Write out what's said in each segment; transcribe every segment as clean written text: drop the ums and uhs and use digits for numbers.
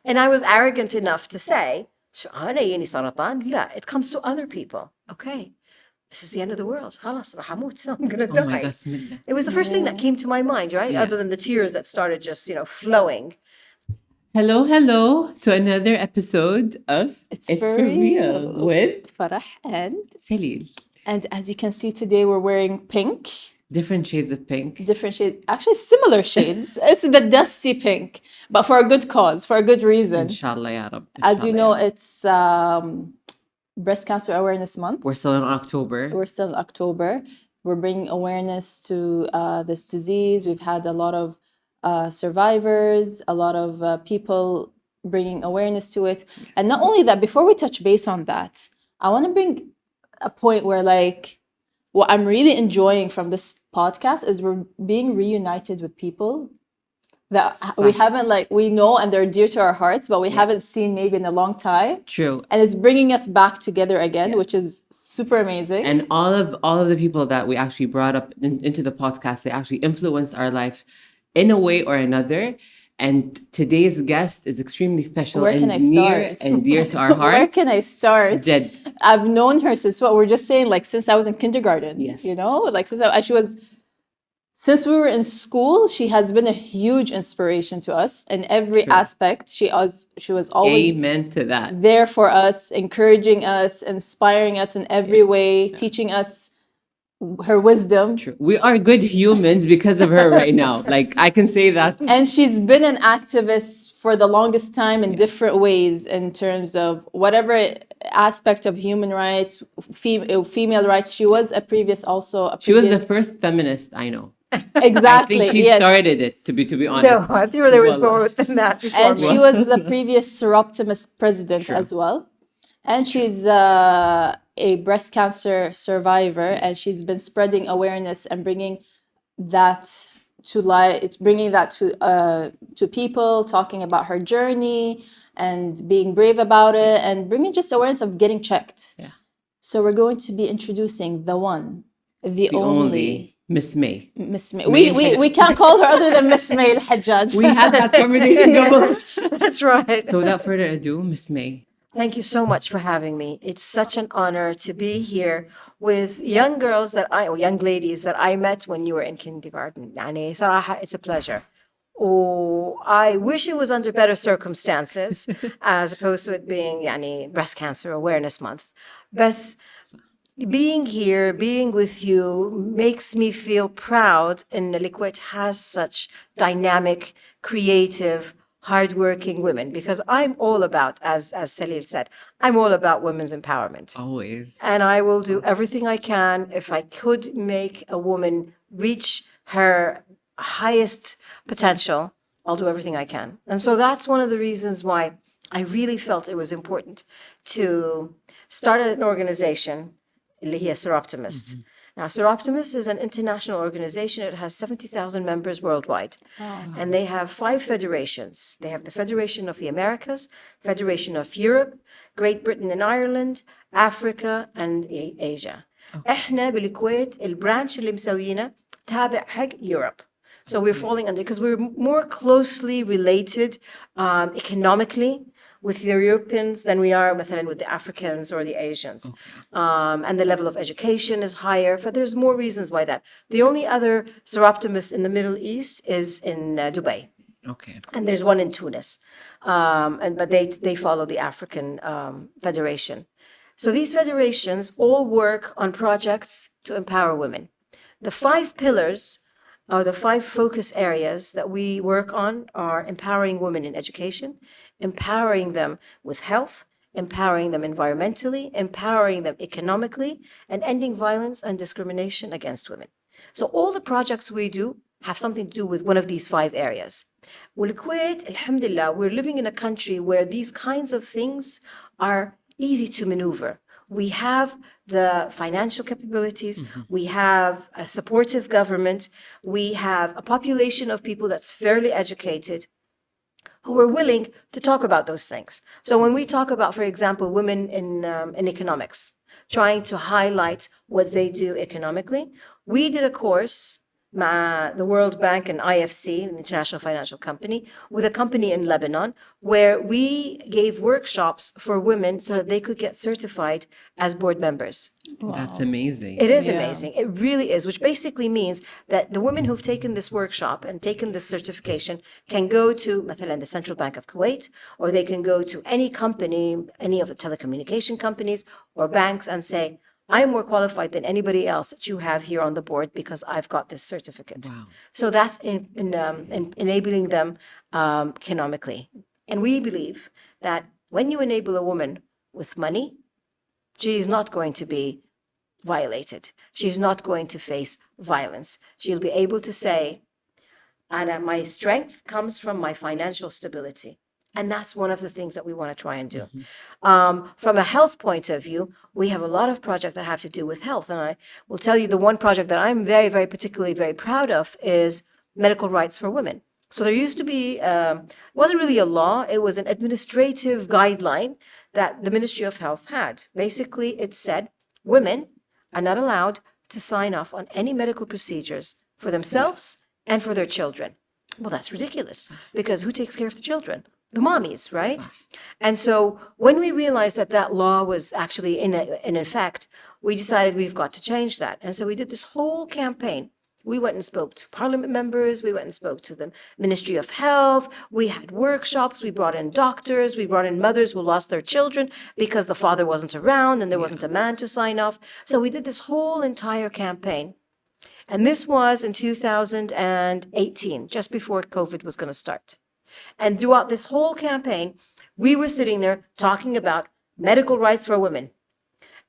And I was arrogant enough to say, "شو أنا يجيني سرطان?" لا, it comes to other people. Okay, this is the end of the world. خلاص راح أموت. I'm gonna die. Oh my God, Smilla. It was the first thing that came to my mind, right? Yeah. Other than the tears that started just, flowing. Hello to another episode of It's for for Real Real. with Farah and Salil. as you can see today, we're wearing pink, Different shades of pink. different shades, actually similar shades. It's the dusty pink, but for a good cause, for a good reason. Inshallah, ya Rab. As you Inshallah, know, ya Rab. it's Breast Cancer Awareness Month. We're still in October. We're still in October. We're bringing awareness to this disease. We've had a lot of survivors, a lot of people bringing awareness to it. And not only that, before we touch base on that, I want to bring a point where, like, what I'm really enjoying from this podcast is we're being reunited with people that we haven't, like, we know and they're dear to our hearts, but we haven't seen maybe in a long time. True. And it's bringing us back together again, which is super amazing. And all of the people that we actually brought up into the podcast, they actually influenced our life in a way or another. And today's guest is extremely special. Where can I start? Near and dear to our hearts. Where can I start? Jed. I've known her since what we're just saying, like, since I was in kindergarten. Yes. You know, like since we were in school, she has been a huge inspiration to us in every aspect. She was always Amen to that. there for us, encouraging us, inspiring us in every way, teaching us her wisdom. True. We are good humans because of her right now. Like, I can say that. And she's been an activist for the longest time in different ways, in terms of whatever aspect of human rights, female rights. She was She was the first feminist I know. Exactly. I think she started it, to be honest. No, I think there was more than that before And me. she was the previous SOROPTIMIST president as well. And she's a breast cancer survivor, and she's been spreading awareness and bringing that to light. It's bringing that to people, talking about her journey and being brave about it, and bringing just awareness of getting checked. Yeah. So we're going to be introducing the one, the only Miss Mae. Miss Mae. We can't call her other than Miss Mae Alhajjaj. We had that conversation double. That's right. So without further ado, Miss Mae. Thank you so much for having me. It's such an honor to be here with young ladies that I met when you were in kindergarten. يعني صراحة, it's a pleasure. Oh, I wish it was under better circumstances as opposed to it being Breast Cancer Awareness Month. But being here, being with you makes me feel proud in Liquid has such dynamic, creative, hardworking women, because I'm all about, as Salil said, I'm all about women's empowerment. Always. And I will do everything I can. If I could make a woman reach her highest potential, I'll do everything I can. And so that's one of the reasons why I really felt it was important to start an organization, اللي هي SOROPTIMIST. Now, SOROPTIMIST is an international organization. It has 70,000 members worldwide. And they have 5 federations. They have the Federation of the Americas, Federation of Europe, Great Britain and Ireland, Africa, and Asia. احنا بالكويت البرانش اللي مسوينا تابع حق Europe. So we're falling under, because we're more closely related economically with the Europeans than we are مثلا with the Africans or the Asians. And the level of education is higher, but there's more reasons why that. The only other SOROPTIMIST in the Middle East is in Dubai. Okay. And there's one in Tunis. But they follow the African Federation. So these federations all work on projects to empower women. The 5 pillars or the 5 focus areas that we work on are empowering women in education, empowering them with health, empowering them environmentally, empowering them economically, and ending violence and discrimination against women. So all the projects we do have something to do with one of these 5 areas. Well, Kuwait, alhamdulillah, we're living in a country where these kinds of things are easy to maneuver. We have the financial capabilities, we have a supportive government, we have a population of people that's fairly educated, who are willing to talk about those things. So when we talk about, for example, women in economics, trying to highlight what they do economically, we did a course the World Bank and IFC, an international financial company, with a company in Lebanon, where we gave workshops for women so that they could get certified as board members. That's amazing. It is Yeah. amazing. It really is, which basically means that the women who've taken this workshop and taken this certification can go to, مثلا, the Central Bank of Kuwait, or they can go to any company, any of the telecommunication companies or banks and say, I'm more qualified than anybody else that you have here on the board because I've got this certificate. Wow. So that's enabling them economically. And we believe that when you enable a woman with money, she is not going to be violated. She's not going to face violence. She'll be able to say, and my strength comes from my financial stability. And that's one of the things that we want to try and do. From a health point of view, we have a lot of projects that have to do with health. And I will tell you the one project that I'm very, very particularly very proud of is medical rights for women. So there used to be, it wasn't really a law, it was an administrative guideline that the Ministry of Health had. Basically, it said women are not allowed to sign off on any medical procedures for themselves and for their children. Well, that's ridiculous, because who takes care of the children? The mommies, right? And so when we realized that that law was actually in effect, we decided we've got to change that. And so we did this whole campaign. We went and spoke to parliament members. We went and spoke to the Ministry of Health. We had workshops. We brought in doctors. We brought in mothers who lost their children because the father wasn't around and there wasn't a man to sign off. So we did this whole entire campaign. And this was in 2018, just before COVID was going to start. And throughout this whole campaign, we were sitting there talking about medical rights for women.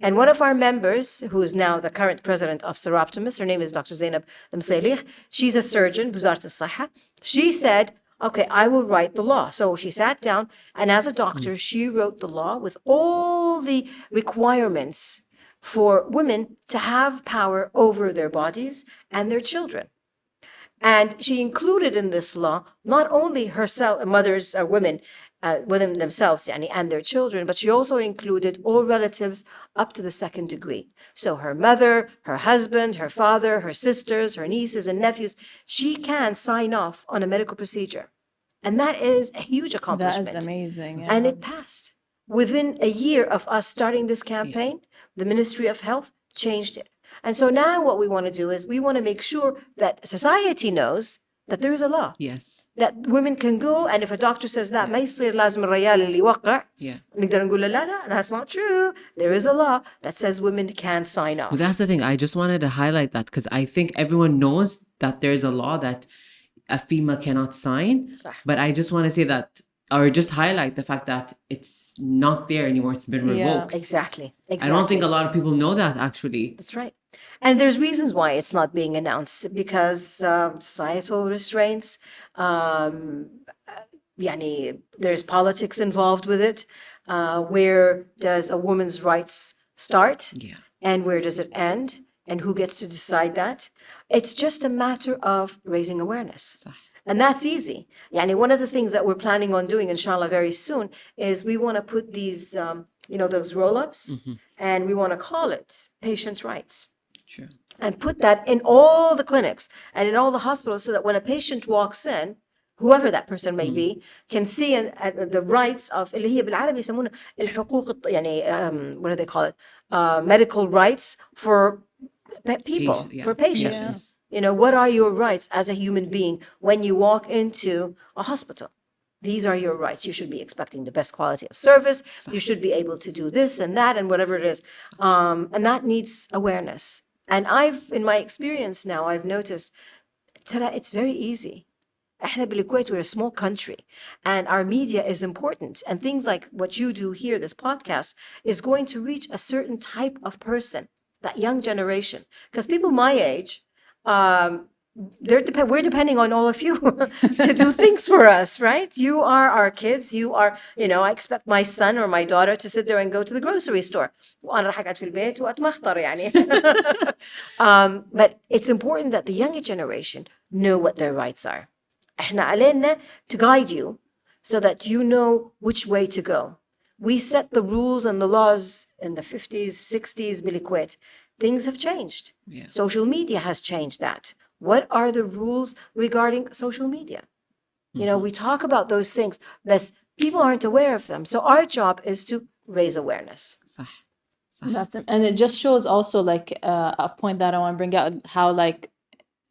And one of our members, who is now the current president of SOROPTIMIST, her name is Dr. Zainab Msalih, she's a surgeon, Wizarة الصحة. She said, okay, I will write the law. So she sat down, and as a doctor, she wrote the law with all the requirements for women to have power over their bodies and their children. And she included in this law not only herself, mothers or women themselves and their children, but she also included all relatives up to the second degree. So her mother, her husband, her father, her sisters, her nieces and nephews, she can sign off on a medical procedure. And that is a huge accomplishment. That is amazing. Yeah. And it passed. Within a year of us starting this campaign, the Ministry of Health changed it. And so now what we want to do is we want to make sure that society knows that there is a law. Yes. That women can go, and if a doctor says that ما يصير لازم الرجال اللي يوقع, نقدر نقول له لا لا, that's not true. There is a law that says women can sign off. Well, that's the thing. I just wanted to highlight that because I think everyone knows that there's a law that a female cannot sign. صح. But I just want to say that, or just highlight the fact that it's not there anymore. It's been revoked. Exactly. I don't think a lot of people know that, actually. That's right. And there's reasons why it's not being announced, because societal restraints, there's politics involved with it. Where does a woman's rights start? Yeah. And where does it end? And who gets to decide that? It's just a matter of raising awareness. صح. And that's easy. One of the things that we're planning on doing, inshallah, very soon, is we want to put these, those roll-ups, and we want to call it patients' rights. Sure. And put that in all the clinics and in all the hospitals so that when a patient walks in, whoever that person may be, can see the rights of اللي هي بالعربي يسمونها الحقوق what do they call it? Medical rights for people, for patients. What are your rights as a human being when you walk into a hospital? These are your rights. You should be expecting the best quality of service. You should be able to do this and that and whatever it is. And that needs awareness. And in my experience now, I've noticed it's very easy. احنا بالكويت, we're a small country, and our media is important. And things like what you do here, this podcast, is going to reach a certain type of person, that young generation. Because people my age, we're depending on all of you to do things for us, right? You are our kids. You are, I expect my son or my daughter to sit there and go to the grocery store. وأنا راح أقعد في البيت وأتمخطر يعني. But it's important that the younger generation know what their rights are. احنا علينا to guide you so that you know which way to go. We set the rules and the laws in the 50s, 60s بالكويت. Things have changed. Yeah. Social media has changed that. What are the rules regarding social media? You know, we talk about those things, but people aren't aware of them. So our job is to raise awareness. صح. And it just shows also like a point that I want to bring out, how like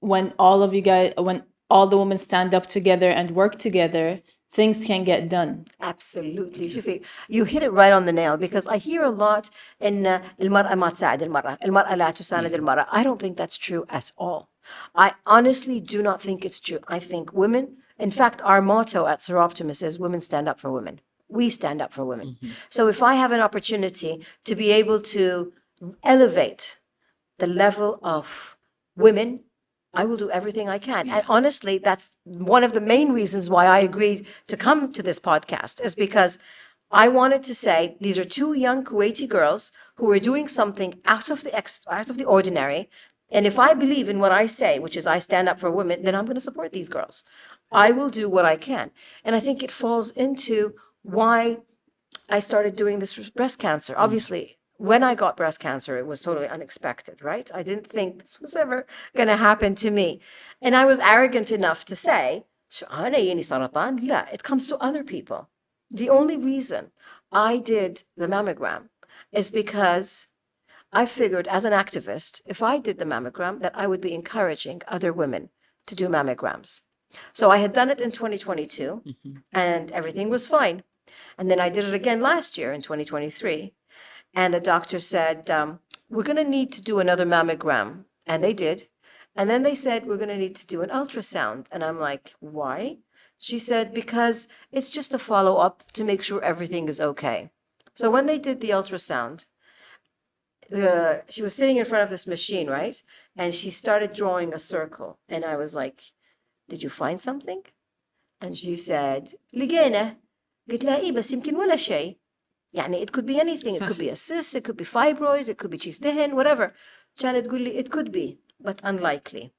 when all of you guys, when all the women stand up together and work together, things can get done. Absolutely. شوفي, you hit it right on the nail, because I hear a lot in المرأة ما تساعد المرأة لا تساند المرأة. I don't think that's true at all. I honestly do not think it's true. I think women, in fact, our motto at SOROPTIMIST is women stand up for women. We stand up for women. So if I have an opportunity to be able to elevate the level of women, I will do everything I can. And honestly, that's one of the main reasons why I agreed to come to this podcast, is because I wanted to say these are two young Kuwaiti girls who are doing something out of the ordinary. And if I believe in what I say, which is I stand up for women, then I'm going to support these girls. I will do what I can. And I think it falls into why I started doing this with breast cancer. Obviously, when I got breast cancer, it was totally unexpected, right? I didn't think this was ever going to happen to me. And I was arrogant enough to say, "شو أنا يجيني سرطان?" لا, it comes to other people. The only reason I did the mammogram is because I figured, as an activist, if I did the mammogram, that I would be encouraging other women to do mammograms. So I had done it in 2022, and everything was fine. And then I did it again last year in 2023. And the doctor said, we're going to need to do another mammogram. And they did. And then they said, we're going to need to do an ultrasound. And I'm like, why? She said, because it's just a follow-up to make sure everything is okay. So when they did the ultrasound, she was sitting in front of this machine, right? And she started drawing a circle. And I was like, did you find something? And she said, لقينا. قلت لها إيه بس يمكن ولا شيء. يعني it could be anything. It could be a cyst, it could be fibroids, it could be cheese دهن, whatever. كانت تقول لي it could be, but unlikely.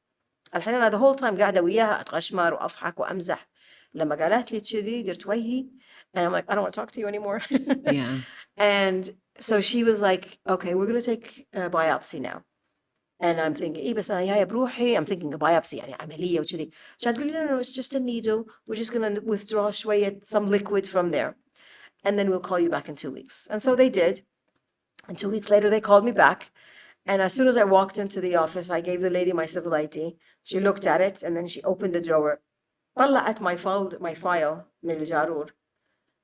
الحين أنا the whole time قاعدة وياها أتغشمر وأضحك وأمزح. لما قالت لي كذي درت وجهي, and I'm like, I don't want to talk to you anymore. Yeah. And so she was like, okay, we're going to take a biopsy now. And I'm thinking, إيه بس أنا جاية بروحي. I'm thinking a biopsy يعني عملية وكذي. كانت تقول لي no, it's just a needle. We're just going to withdraw شوية, some liquid from there. And then we'll call you back in 2 weeks. And so they did. And 2 weeks later, they called me back. And as soon as I walked into the office, I gave the lady my civil ID. She looked at it, and then she opened the drawer. طلعت my file من الجارور.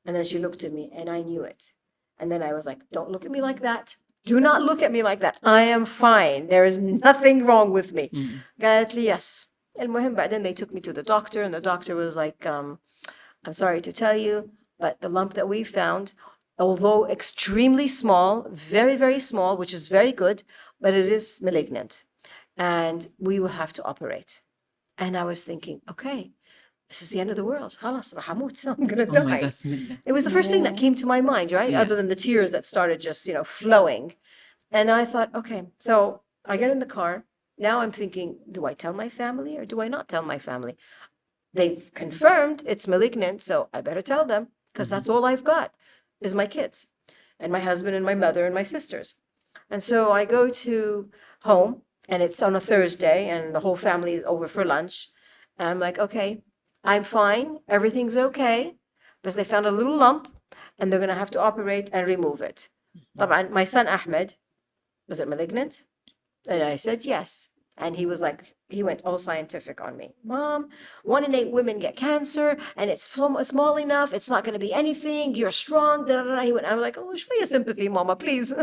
And then she looked at me, and I knew it. And then I was like, don't look at me like that. Do not look at me like that. I am fine. There is nothing wrong with me. قالت لي yes. المهم بعدين they took me to the doctor, and the doctor was like, I'm sorry to tell you, but the lump that we found, although extremely small, very, very small, which is very good, but it is malignant. And we will have to operate. And I was thinking, okay, this is the end of the world. خلاص راح أموت. I'm going to Oh my die. God, Smilla. It was the first thing that came to my mind, right? Yeah. Other than the tears that started just, flowing. And I thought, okay, so I get in the car. Now I'm thinking, do I tell my family or do I not tell my family? They've confirmed it's malignant, so I better tell them, because that's all I've got is my kids and my husband and my mother and my sisters. And so I go to home, and it's on a Thursday, and the whole family is over for lunch. And I'm like, okay, I'm fine. Everything's okay. But they found a little lump, and they're going to have to operate and remove it. طبعا, my son Ahmed, was it malignant? And I said, yes. And he was like, he went all scientific on me. Mom, 1 in 8 women get cancer, and it's small enough. It's not going to be anything. You're strong. Da, da, da. He went, I'm like, oh, شوية sympathy, mama, please.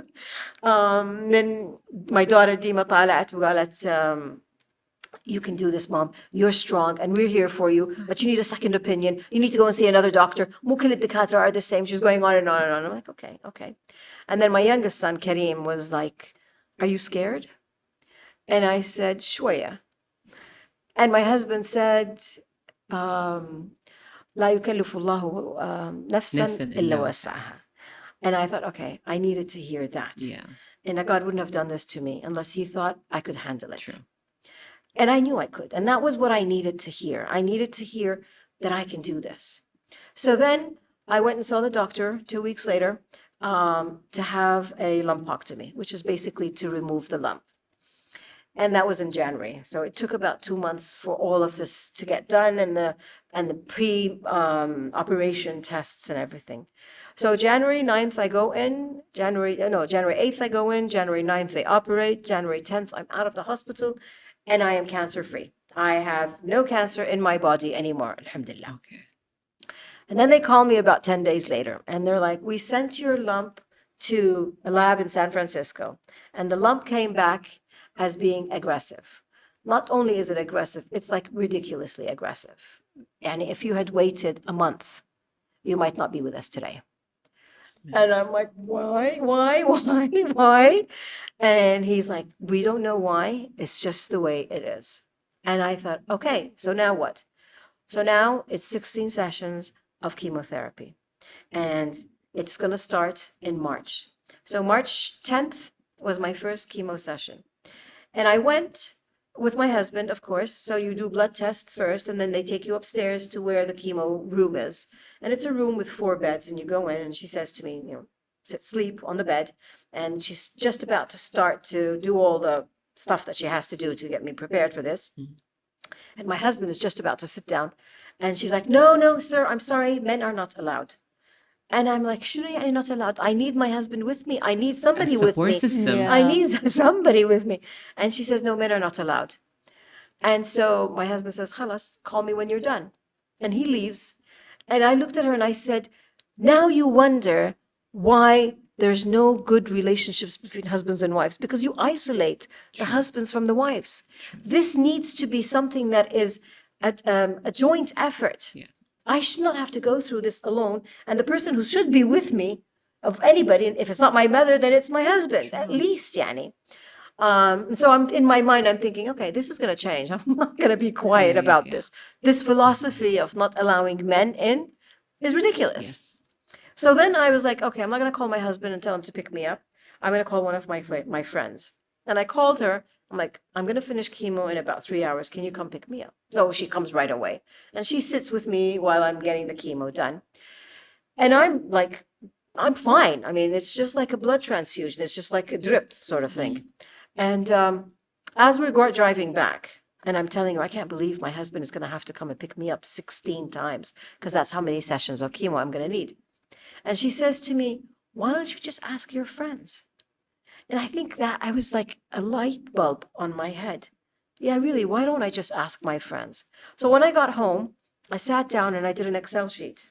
Then my daughter Dima طالعت وقالت, you can do this, mom. You're strong, and we're here for you. But you need a second opinion. You need to go and see another doctor. مو كل الدكاترة are the same. She was going on and on and on. I'm like, okay, okay. And then my youngest son, Kareem, was like, are you scared? And I said, شوية. And my husband said, لا يكلف الله نفسا إلا وسعها. And I thought, okay, I needed to hear that. Yeah. And God wouldn't have done this to me unless he thought I could handle it. True. And I knew I could. And that was what I needed to hear. I needed to hear that I can do this. So then I went and saw the doctor 2 weeks later to have a lumpectomy, which is basically to remove the lump. And that was in January. So it took about 2 months for all of this to get done, and the pre-operation tests and everything. So January 9th, I go in. January 8th, I go in. January 9th, they operate. January 10th, I'm out of the hospital, and I am cancer-free. I have no cancer in my body anymore, alhamdulillah. Okay. And then they call me about 10 days later, and they're like, we sent your lump to a lab in San Francisco, and the lump came back as being aggressive. Not only is it aggressive, it's like ridiculously aggressive. And if you had waited a month, you might not be with us today. And I'm like, why? And he's like, we don't know why. It's just the way it is. And I thought, okay, so now what? So now it's 16 sessions of chemotherapy. And it's going to start in March. So March 10th was my first chemo session. And I went with my husband, of course. So you do blood tests first, and then they take you upstairs to where the chemo room is. And it's a room with 4 beds, and you go in, and she says to me, sleep on the bed. And she's just about to start to do all the stuff that she has to do to get me prepared for this. And my husband is just about to sit down. And she's like, no, sir, I'm sorry, men are not allowed. And I'm like, surely I'm not allowed. I need my husband with me. I need somebody A with support me. system. Yeah. I need somebody with me. And she says, no, men are not allowed. And so my husband says, Khalas, call me when you're done. And he leaves. And I looked at her and I said, now you wonder why there's no good relationships between husbands and wives, because you isolate the husbands from the wives. This needs to be something that is a joint effort. Yeah. I should not have to go through this alone. And the person who should be with me, of anybody, if it's not my mother, then it's my husband, at least, yani. So I'm in my mind, I'm thinking, okay, this is going to change. I'm not going to be quiet about this. This philosophy of not allowing men in is ridiculous. Yes. So then I was like, okay, I'm not going to call my husband and tell him to pick me up. I'm going to call one of my friends. And I called her. I'm like, I'm going to finish chemo in about 3 hours. Can you come pick me up? So she comes right away. And she sits with me while I'm getting the chemo done. And I'm like, I'm fine. I mean, it's just like a blood transfusion. It's just like a drip sort of thing. And as we're driving back, and I'm telling her, I can't believe my husband is going to have to come and pick me up 16 times, because that's how many sessions of chemo I'm going to need. And she says to me, why don't you just ask your friends? And I think that I was like a light bulb on my head. Yeah, really, why don't I just ask my friends? So when I got home, I sat down and I did an Excel sheet.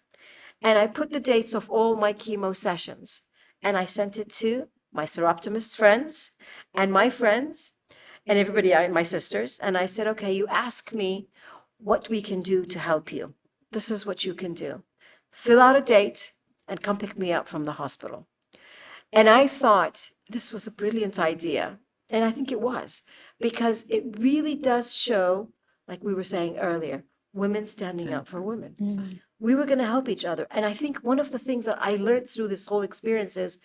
And I put the dates of all my chemo sessions. And I sent it to my SOROPTIMIST friends and my friends and everybody, my sisters. And I said, okay, you ask me what we can do to help you. This is what you can do. Fill out a date and come pick me up from the hospital. And I thought this was a brilliant idea. And I think it was, because it really does show, like we were saying earlier, women standing up for women. We were going to help each other. And I think one of the things that I learned through this whole experience is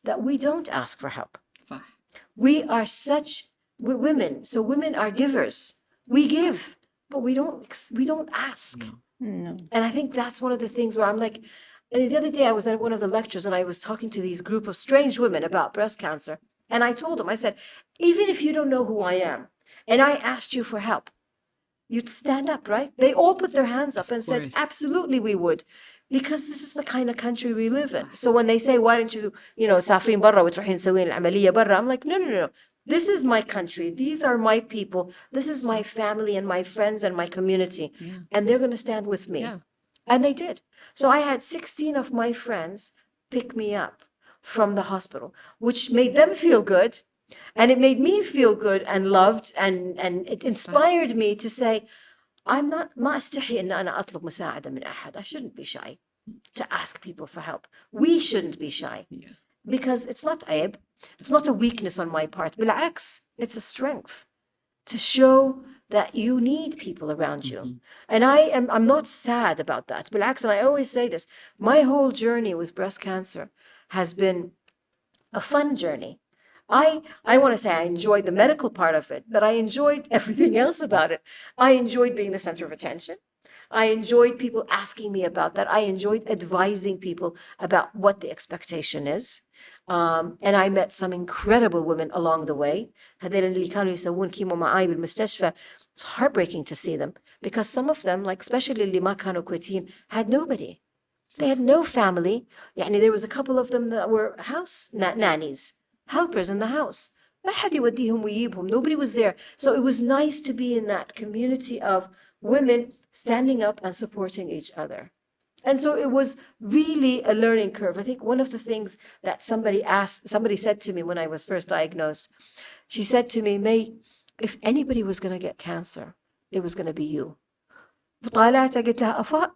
that we don't ask for help. We are we're women. So women are givers. We give, but we don't ask. No. And I think that's one of the things where I'm like, and the other day I was at one of the lectures and I was talking to these group of strange women about breast cancer. And I told them, I said, even if you don't know who I am, and I asked you for help, you'd stand up, right? They all put their hands up and said, absolutely we would. Because this is the kind of country we live in. So when they say, why don't you, سافرين برا وتروحين تسوين العملية برا, I'm like, no. This is my country. These are my people. This is my family and my friends and my community. Yeah. And they're going to stand with me. Yeah. And they did. So I had 16 of my friends pick me up from the hospital, which made them feel good. And it made me feel good and loved. And it inspired me to say, ما أستحي إن أنا أطلب مساعدة من أحد. I shouldn't be shy to ask people for help. We shouldn't be shy. Yeah. Because it's not عيب. It's not a weakness on my part. بالعكس, it's a strength to show that you need people around you. And I'm not sad about that. بالعكس, and I always say this, my whole journey with breast cancer has been a fun journey. I want to say I enjoyed the medical part of it, but I enjoyed everything else about it. I enjoyed being the center of attention. I enjoyed people asking me about that. I enjoyed advising people about what the expectation is. And I met some incredible women along the way. هذول اللي كانوا يسوون كيمو معاي بالمستشفى. It's heartbreaking to see them because some of them, like especially اللي ما كانوا كويتين, had nobody. They had no family. يعني there was a couple of them that were house nannies, helpers in the house. ما حد يوديهم ويجيبهم. Nobody was there. So it was nice to be in that community of women standing up and supporting each other. And so it was really a learning curve. I think one of the things that somebody said to me when I was first diagnosed, she said to me, May, if anybody was going to get cancer, it was going to be you. طالعت قلت لها أفا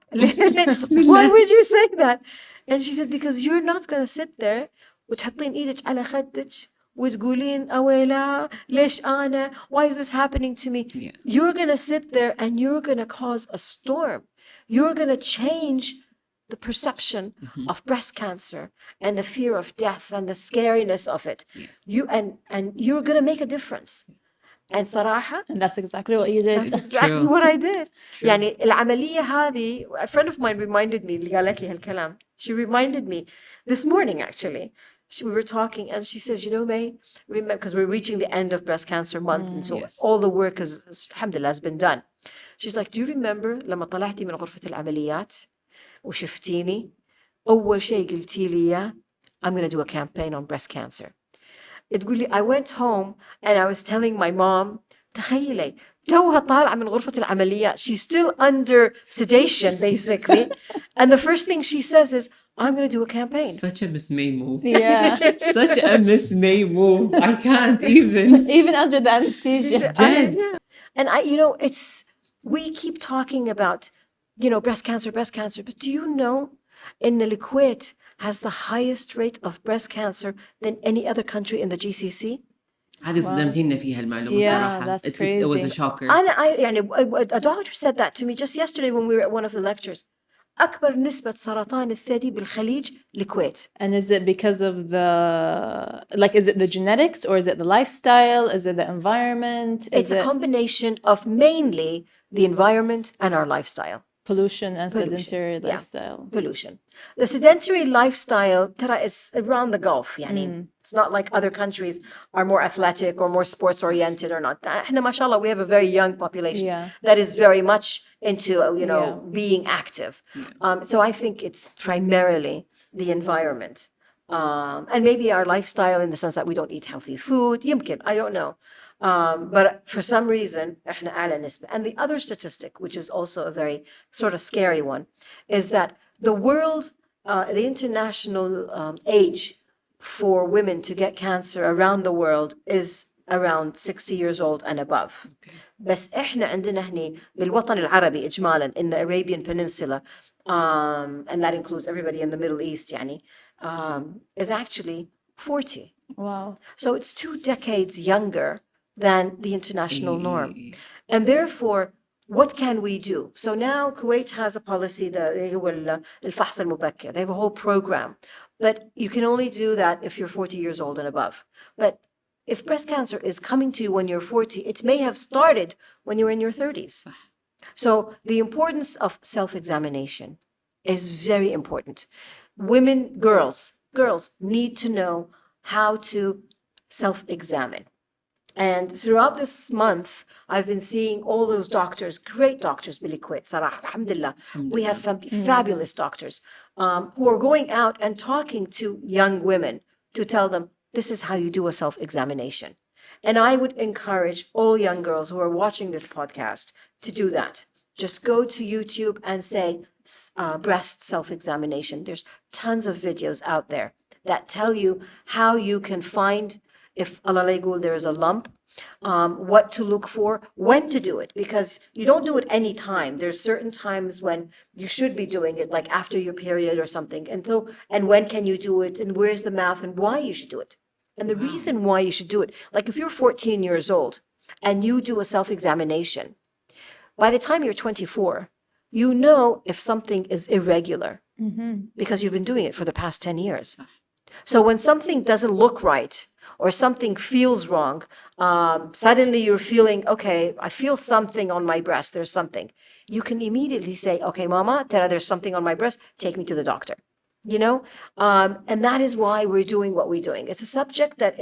why would you say that? And she said, because you're not going to sit there وتحطين إيدك على خدك وتقولين أويلا ليش أنا, why is this happening to me? Yeah. You're going to sit there and you're going to cause a storm. You're going to change the perception of breast cancer and the fear of death and the scariness of it. Yeah. And you're going to make a difference. And صراحة, And that's exactly what you did. that's exactly True. what I did. True. يعني العملية هذه, a friend of mine reminded me, اللي قالت لي هالكلام, she reminded me this morning actually. We were talking and she says, you know, May, remember, because we're reaching the end of breast cancer month and so Yes. all the work alhamdulillah has been done. She's like, do you remember لما طلعتي من غرفة العمليات وشفتيني أول شيء قلتي لي إياه, I'm going to do a campaign on breast cancer. تقول لي I went home and I was telling my mom, تخيلي توها طالعة من غرفة العمليات, she's still under sedation basically, and the first thing she says is, I'm going to do a campaign. Such a Miss May move. Yeah. Such a Miss May move. I can't even. Even under the anesthesia. Dead. Yeah. And we keep talking about, breast cancer, but do you know in the Kuwait has the highest rate of breast cancer than any other country in the GCC? هذه صدمتينا فيها المعلومة Yeah, صراحة. that's It was a crazy. shocker. A doctor said that to me just yesterday when we were at one of the lectures. أكبر نسبة سرطان الثدي بالخليج الكويت. And is it because of is it the genetics or is it the lifestyle? Is it the environment? It's a combination of mainly the environment and our lifestyle. Pollution and Pollution, sedentary yeah. lifestyle. Pollution. The sedentary lifestyle ترى is around the Gulf. يعني it's not like other countries are more athletic or more sports oriented or not. احنا ما شاء الله we have a very young population Yeah. that is very much into Yeah. being active. So I think it's primarily the environment. And maybe our lifestyle in the sense that we don't eat healthy food. يمكن, I don't know. But for some reason, إحنا أعلى نسبة. And the other statistic, which is also a very sort of scary one, is that the world, the international age for women to get cancer around the world is around 60 years old and above. بس إحنا عندنا هني بالوطن العربي إجمالا in the Arabian Peninsula, and that includes everybody in the Middle East, يعني, is actually 40. Wow. So it's 2 decades younger than the international norm. And therefore, what can we do? So now Kuwait has a policy, الفحص المبكر. They have a whole program. But you can only do that if you're 40 years old and above. But if breast cancer is coming to you when you're 40, it may have started when you were in your 30s. So the importance of self-examination is very important. Women, girls need to know how to self-examine. And throughout this month, I've been seeing all those doctors, great doctors, Billy Quit, Sarah, alhamdulillah. We have fabulous doctors who are going out and talking to young women to tell them, this is how you do a self-examination. And I would encourage all young girls who are watching this podcast to do that. Just go to YouTube and say, breast self-examination. There's tons of videos out there that tell you how you can find if Allah Legul, there is a lump, what to look for, when to do it, because you don't do it any time. There's certain times when you should be doing it, like after your period or something. And when can you do it, and where's the math, and why you should do it. And the reason why you should do it, like if you're 14 years old and you do a self-examination, by the time you're 24, you know if something is irregular because you've been doing it for the past 10 years. So when something doesn't look right, or something feels wrong, suddenly you're feeling, okay, I feel something on my breast, there's something. you can immediately say, okay, mama, Tara, there's something on my breast, take me to the doctor. You know, and that is why we're doing what we're doing. It's a subject that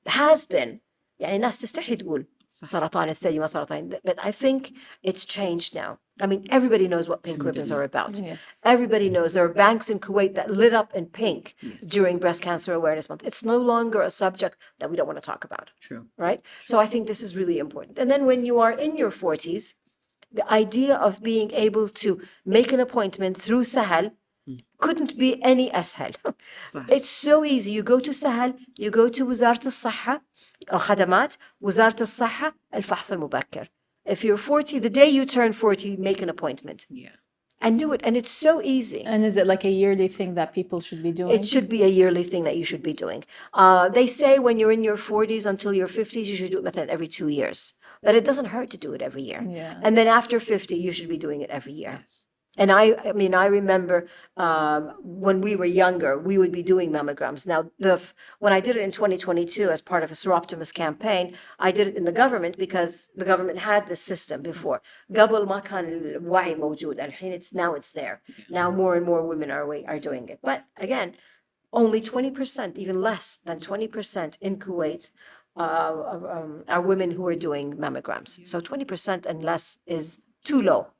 has been, يعني الناس تستحي تقول سرطان الثدي ما سرطان, but I think it's changed now. I mean, everybody knows what pink ribbons are about. Yes. Everybody knows there are banks in Kuwait that lit up in pink during Breast Cancer Awareness Month. It's no longer a subject that we don't want to talk about. True. Right? So I think this is really important. And then when you are in your 40s, the idea of being able to make an appointment through Sahel couldn't be any أسهل. It's so easy. You go to Sahel, you go to وزارة الصحة or خدمات وزارة الصحة الفحص المبكر. If you're 40, the day you turn 40, make an appointment. Yeah. And do it. And it's so easy. And is it like a yearly thing that people should be doing? It should be a yearly thing that you should be doing. They say when you're in your 40s until your 50s, you should do it مثلا every 2 years. But it doesn't hurt to do it every year. Yeah. And then after 50, you should be doing it every year. Yes. And I mean, I remember when we were younger, we would be doing mammograms. Now, when I did it in 2022 as part of a SOROPTIMIST campaign, I did it in the government because the government had this system before. قبل ما كان الوعي موجود. الحين now it's there. Now more and more women are doing it. But again, only 20%, even less than 20% in Kuwait are women who are doing mammograms. So 20% and less is too low.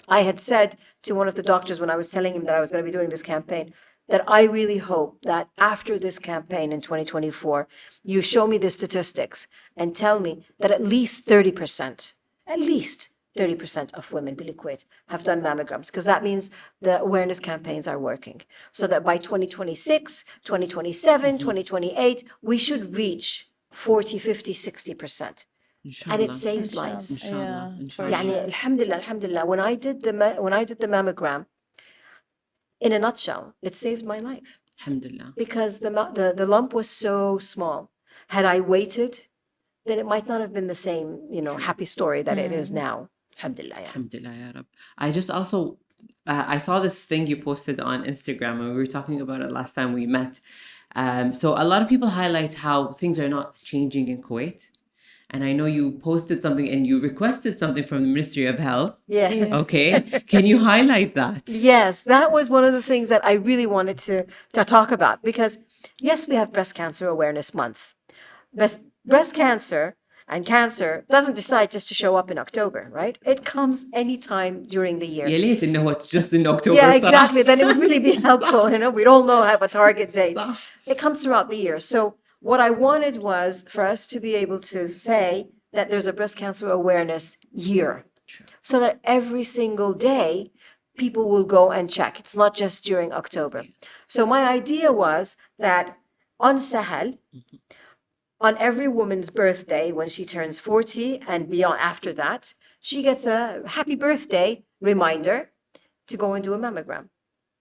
I had said to one of the doctors when I was telling him that I was going to be doing this campaign, that I really hope that after this campaign in 2024, you show me the statistics and tell me that at least 30% of women in Kuwait have done mammograms, because that means the awareness campaigns are working. So that by 2026, 2027, 2028, we should reach 40, 50, 60%. And it saves lives. Inshallah. Yeah, Inshallah. يعني alhamdulillah, when I did the mammogram, in a nutshell, it saved my life Alhamdulillah. because the lump was so small. Had I waited, then it might not have been the same, happy story that it is now. Alhamdulillah. Yeah. Alhamdulillah, ya Rab. I just also, I saw this thing you posted on Instagram and we were talking about it last time we met. So a lot of people highlight how things are not changing in Kuwait. And I know you posted something and you requested something from the Ministry of Health. Yes. Okay. Can you highlight that? Yes, that was one of the things that I really wanted to talk about, because yes, we have Breast Cancer Awareness Month. Breast cancer and cancer doesn't decide just to show up in October, right? It comes anytime during the year. يا ليت إنه هو just in October. Yeah, صراحة. exactly. Then it would really be helpful. We'd all know have a target date. صح. It comes throughout the year. So what I wanted was for us to be able to say that there's a breast cancer awareness year, True. so that every single day people will go and check. It's not just during October. So my idea was that on Sahel, on every woman's birthday, when she turns 40 and beyond after that, she gets a happy birthday reminder to go and do a mammogram.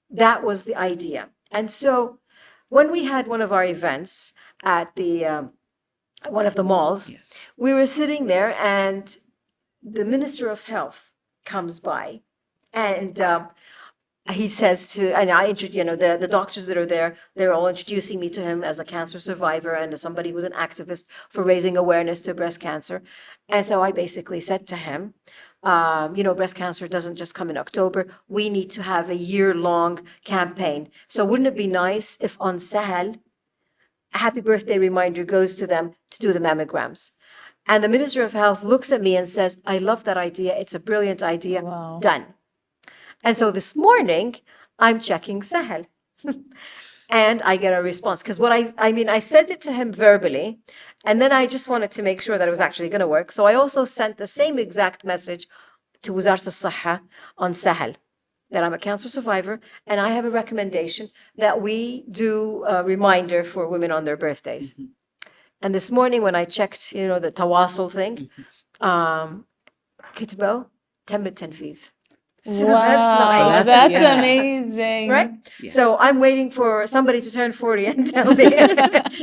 That was the idea. And so when we had one of our events at one of the malls, Yes. we were sitting there and the Minister of Health comes by and he says and I introduce, the doctors that are there, they're all introducing me to him as a cancer survivor and as somebody who's an activist for raising awareness to breast cancer. And so I basically said to him, breast cancer doesn't just come in October. We need to have a year-long campaign. So wouldn't it be nice if on Sahel, a happy birthday reminder goes to them to do the mammograms? And the Minister of Health looks at me and says, I love that idea. It's a brilliant idea. Wow. Done. And so this morning, I'm checking Sahel. And I get a response. Because I sent it to him verbally. And then I just wanted to make sure that it was actually going to work. So I also sent the same exact message to Wizarة الصحة on Sahel, that I'm a cancer survivor, and I have a recommendation that we do a reminder for women on their birthdays. Mhm. And this morning when I checked, the tawasul thing, كتبوا تم التنفيذ. So Wow, that's nice. that's Yeah. amazing. Right? Yeah. So I'm waiting for somebody to turn 40 and tell me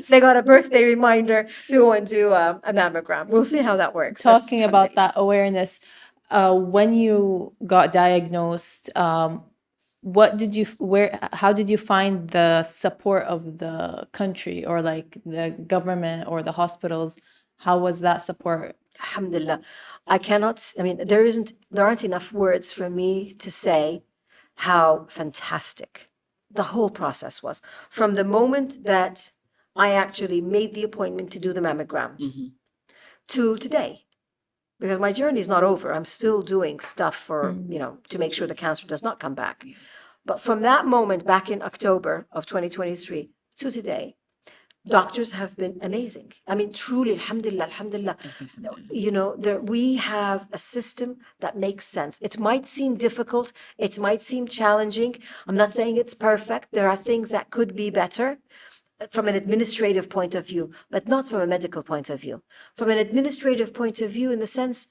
they got a birthday reminder to go and do a mammogram. We'll see how that works. Talking about that awareness, when you got diagnosed, how did you find the support of the country or like the government or the hospitals? How was that support? Alhamdulillah. There aren't enough words for me to say how fantastic the whole process was. From the moment that I actually made the appointment to do the mammogram to today. Because my journey is not over. I'm still doing stuff for, to make sure the cancer does not come back. But from that moment back in October of 2023 to today, doctors have been amazing. I mean, truly, alhamdulillah, alhamdulillah. We have a system that makes sense. It might seem difficult. It might seem challenging. I'm not saying it's perfect. There are things that could be better from an administrative point of view, but not from a medical point of view. From an administrative point of view, in the sense,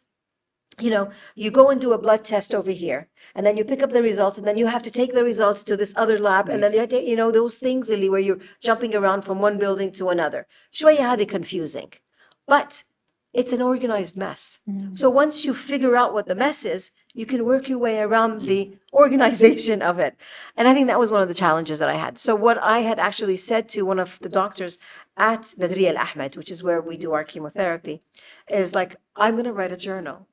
you go and do a blood test over here, and then you pick up the results, and then you have to take the results to this other lab, and then you have to, those things really where you're jumping around from one building to another. شوية هذه confusing, but it's an organized mess. So once you figure out what the mess is, you can work your way around the organization of it. And I think that was one of the challenges that I had. So what I had actually said to one of the doctors at Badriya Al-Ahmed, which is where we do our chemotherapy, is like, I'm going to write a journal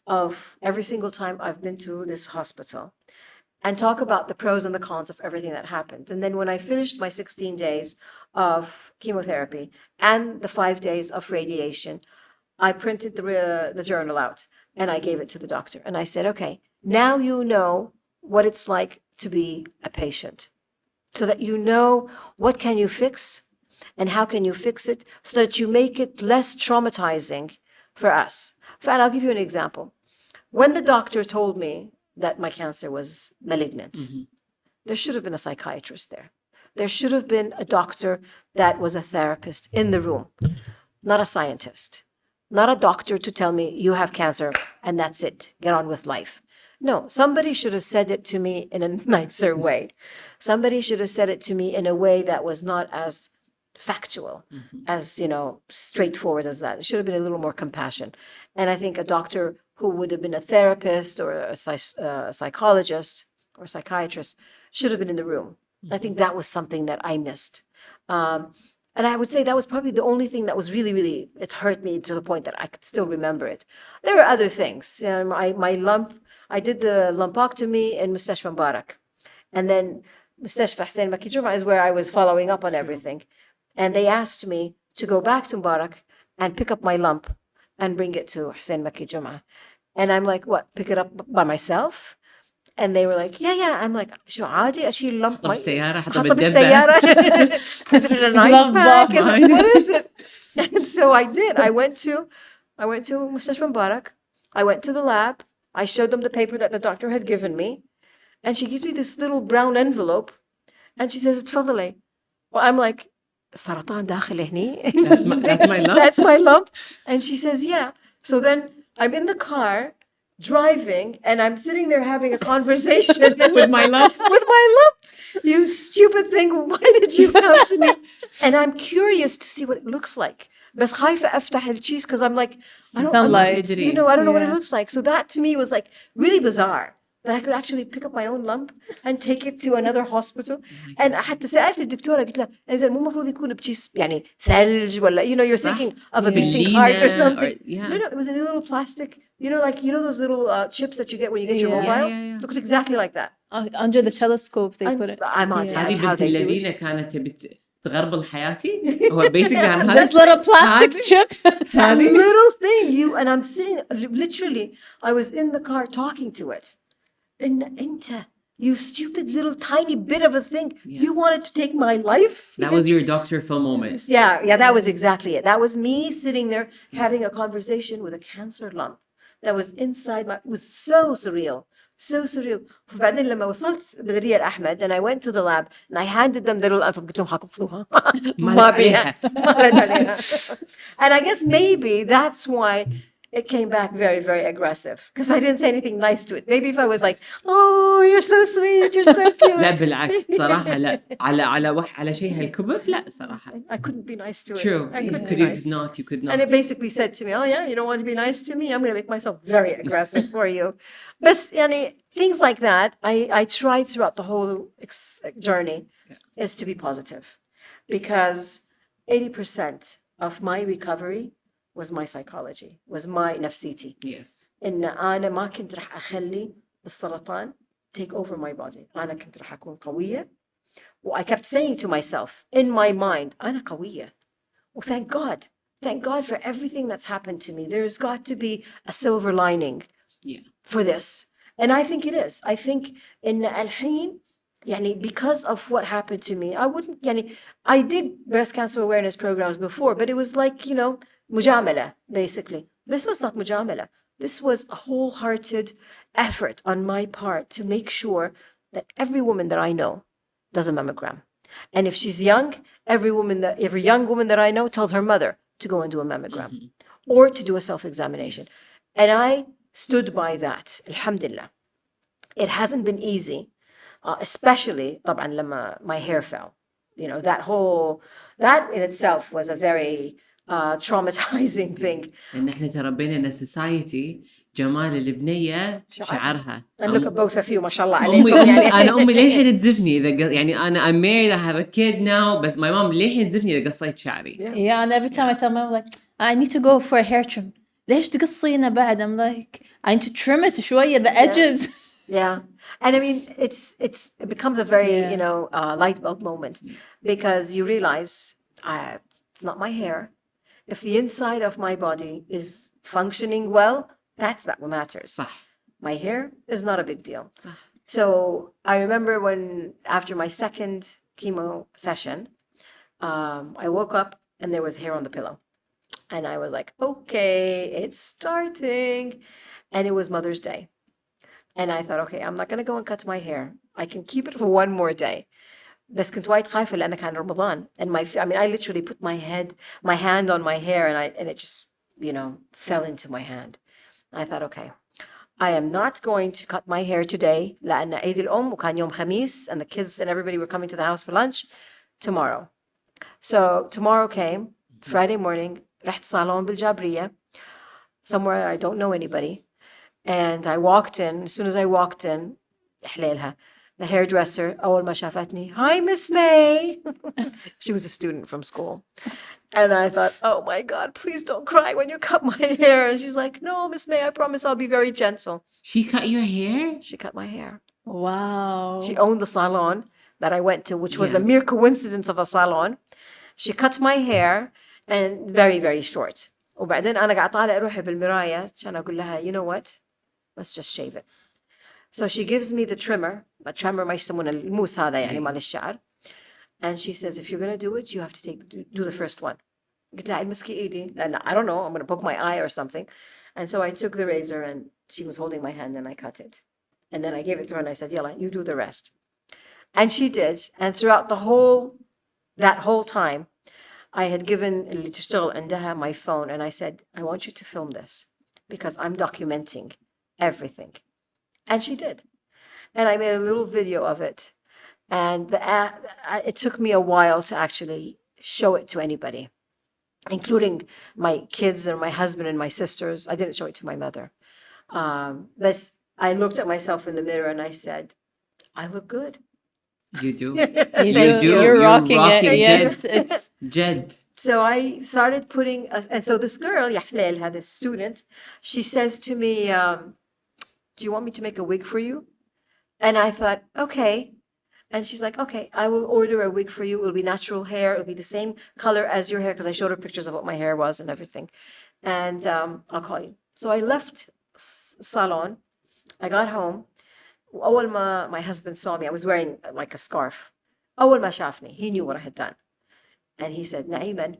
of every single time I've been to this hospital and talk about the pros and the cons of everything that happened. And then when I finished my 16 days of chemotherapy and the 5 days of radiation, I printed the journal out and I gave it to the doctor. And I said, okay, now you know what it's like to be a patient, so that you know what can you fix and how can you fix it so that you make it less traumatizing for us. And I'll give you an example. When the doctor told me that my cancer was malignant, there should have been a psychiatrist there. There should have been a doctor that was a therapist in the room, not a scientist, not a doctor to tell me you have cancer and that's it, get on with life. No, somebody should have said it to me in a nicer way. Somebody should have said it to me in a way that was not as factual, as, straightforward as that. It should have been a little more compassion. And I think a doctor who would have been a therapist or a psychologist or psychiatrist should have been in the room. I think that was something that I missed. And I would say that was probably the only thing that was really, really, it hurt me to the point that I could still remember it. There were other things. My lump, I did the lumpectomy in Mustashfa Mubarak. And then Mustashfa Hussein Makki Juma is where I was following up on everything. And they asked me to go back to Mubarak and pick up my lump and bring it to Hussein Makki Juma. And I'm like, what, pick it up by myself? And they were like, yeah. I'm like, شو عادي أشيل lump my حطها بالسيارة. Is it in a nice bag? What is it? And so I did. I went to Mustashfa Mubarak. I went to the lab. I showed them the paper that the doctor had given me. And she gives me this little brown envelope. And she says, اتفضلي. Well, I'm like, سرطان داخل هني. That's my lump? That's my lump. And she says, yeah. So then I'm in the car driving and I'm sitting there having a conversation with my lump. With my lump. You stupid thing, why did you come to me? And I'm curious to see what it looks like. بس خايفة أفتح الشيز because I'm like, I don't know what it looks like. So that to me was like really bizarre. That I could actually pick up my own lump and take it to another hospital. And حتى سألت الدكتورة قلت لها إذا مو مفروض يكون بشيء يعني ثلج ولا you're thinking of a beating heart or something. No, it was in a little plastic, those little chips that you get when you get your mobile. Yeah. Looked exactly like that. Under the telescope they put it. I'm on هذه how بنت they do الذين it. كانت تغربل حياتي. هو basically This little plastic chip. That little thing, and I'm sitting, literally, I was in the car talking to it. And you stupid little tiny bit of a thing. You wanted to take my life? That was your Dr. Phil moment. Yeah, that was exactly it. That was me sitting there having a conversation with a cancer lump that was inside it was so surreal. So surreal. فبعدين لما وصلت بدرية الأحمد and I went to the lab and I handed them the little envelope قلت لهم حكفوها ما بيها and I guess maybe that's why it came back very, very aggressive because I didn't say anything nice to it. Maybe if I was like, oh, you're so sweet, you're so cute. لا بالعكس صراحة لا على شيء هالكبر لا صراحة. I couldn't be nice to it. True. You could not. And it basically said to me, oh yeah, you don't want to be nice to me? I'm going to make myself very aggressive for you. But things like that, I tried throughout the whole journey is to be positive because 80% of my recovery was my psychology, was my نفسيتي. Yes. إن أنا ما كنت رح أخلي السرطان take over my body. أنا كنت رح أكون قوية. Well, I kept saying to myself in my mind, أنا قوية. Well, thank God. Thank God for everything that's happened to me. There's got to be a silver lining for this. And I think it is. I think in الحين يعني because of what happened to me, I wouldn't يعني I did breast cancer awareness programs before, but it was like, you know, مجاملة basically. This was not مجاملة. This was a wholehearted effort on my part to make sure that every woman that I know does a mammogram. And if she's young, every young woman that I know tells her mother to go and do a mammogram or to do a self-examination. Yes. And I stood by that, alhamdulillah. It hasn't been easy, especially طبعا لما my hair fell. You know, that in itself was a very traumatizing thing. إن إحنا تربينا إن society جمال البنية شعرها. And look at both of you, ما شاء الله أمي عليكم يعني. أنا أمي للحين تزفني يعني أنا I'm married, I have a kid now, بس my mom للحين تزفني إذا قصيت شعري. Yeah, and every time I tell my mom, like, I need to go for a hair trim. ليش تقصينه بعد? I'm like, I need to trim it شوية, the edges. Yeah. And I mean, it becomes a very, you know, light bulb moment because you realize it's not my hair. If the inside of my body is functioning well, that's what matters. صح. My hair is not a big deal. صح. So I remember when, after my second chemo session, I woke up and there was hair on the pillow. And I was like, okay, it's starting. And it was Mother's Day. And I thought, okay, I'm not going to go and cut my hair. I can keep it for one more day. بس كنت وايد خايفة لأنه كان رمضان. And I literally put my hand on my hair and it just, you know, fell into my hand. I thought, okay, I am not going to cut my hair today لأن عيد الأم وكان يوم خميس and the kids and everybody were coming to the house for lunch tomorrow. So tomorrow came, Friday morning, رحت صالون بالجابرية, somewhere I don't know anybody. And I walked in. As soon as I walked in, حليلها, the hairdresser, أول ما شافتني, hi, Miss May. She was a student from school. And I thought, oh my God, please don't cry when you cut my hair. And she's like, no, Miss May, I promise I'll be very gentle. She cut your hair? She cut my hair. Wow. She owned the salon that I went to, which was a mere coincidence of a salon. She cut my hair and very, very short. وبعدين أنا قاعد طالع روحي بالمراية عشان أقول لها, you know what? Let's just shave it. So she gives me the trimmer, a trimmer ما يسمونه الموس هذا يعني مال الشعر. And she says, if you're going to do it, you have to do the first one. قلت لها المسكي إيدي. And I don't know, I'm going to poke my eye or something. And so I took the razor and she was holding my hand and I cut it. And then I gave it to her and I said, Yalla, you do the rest. And she did. And throughout that whole time, I had given اللي تشتغل عندها my phone and I said, I want you to film this because I'm documenting everything. And she did. And I made a little video of it. And it took me a while to actually show it to anybody, including my kids and my husband and my sisters. I didn't show it to my mother. But I looked at myself in the mirror and I said, I look good. You do. You do. You're rocking it. Yes, it's Jed. So I started putting, and so this girl, Yahlel, had this student, she says to me, do you want me to make a wig for you? And I thought, okay. And she's like, okay, I will order a wig for you. It'll be natural hair. It'll be the same color as your hair, because I showed her pictures of what my hair was and everything. And I'll call you. So I left salon. I got home. أول ما my husband saw me, I was wearing like a scarf. أول ما شافني, he knew what I had done. And he said, نعيما.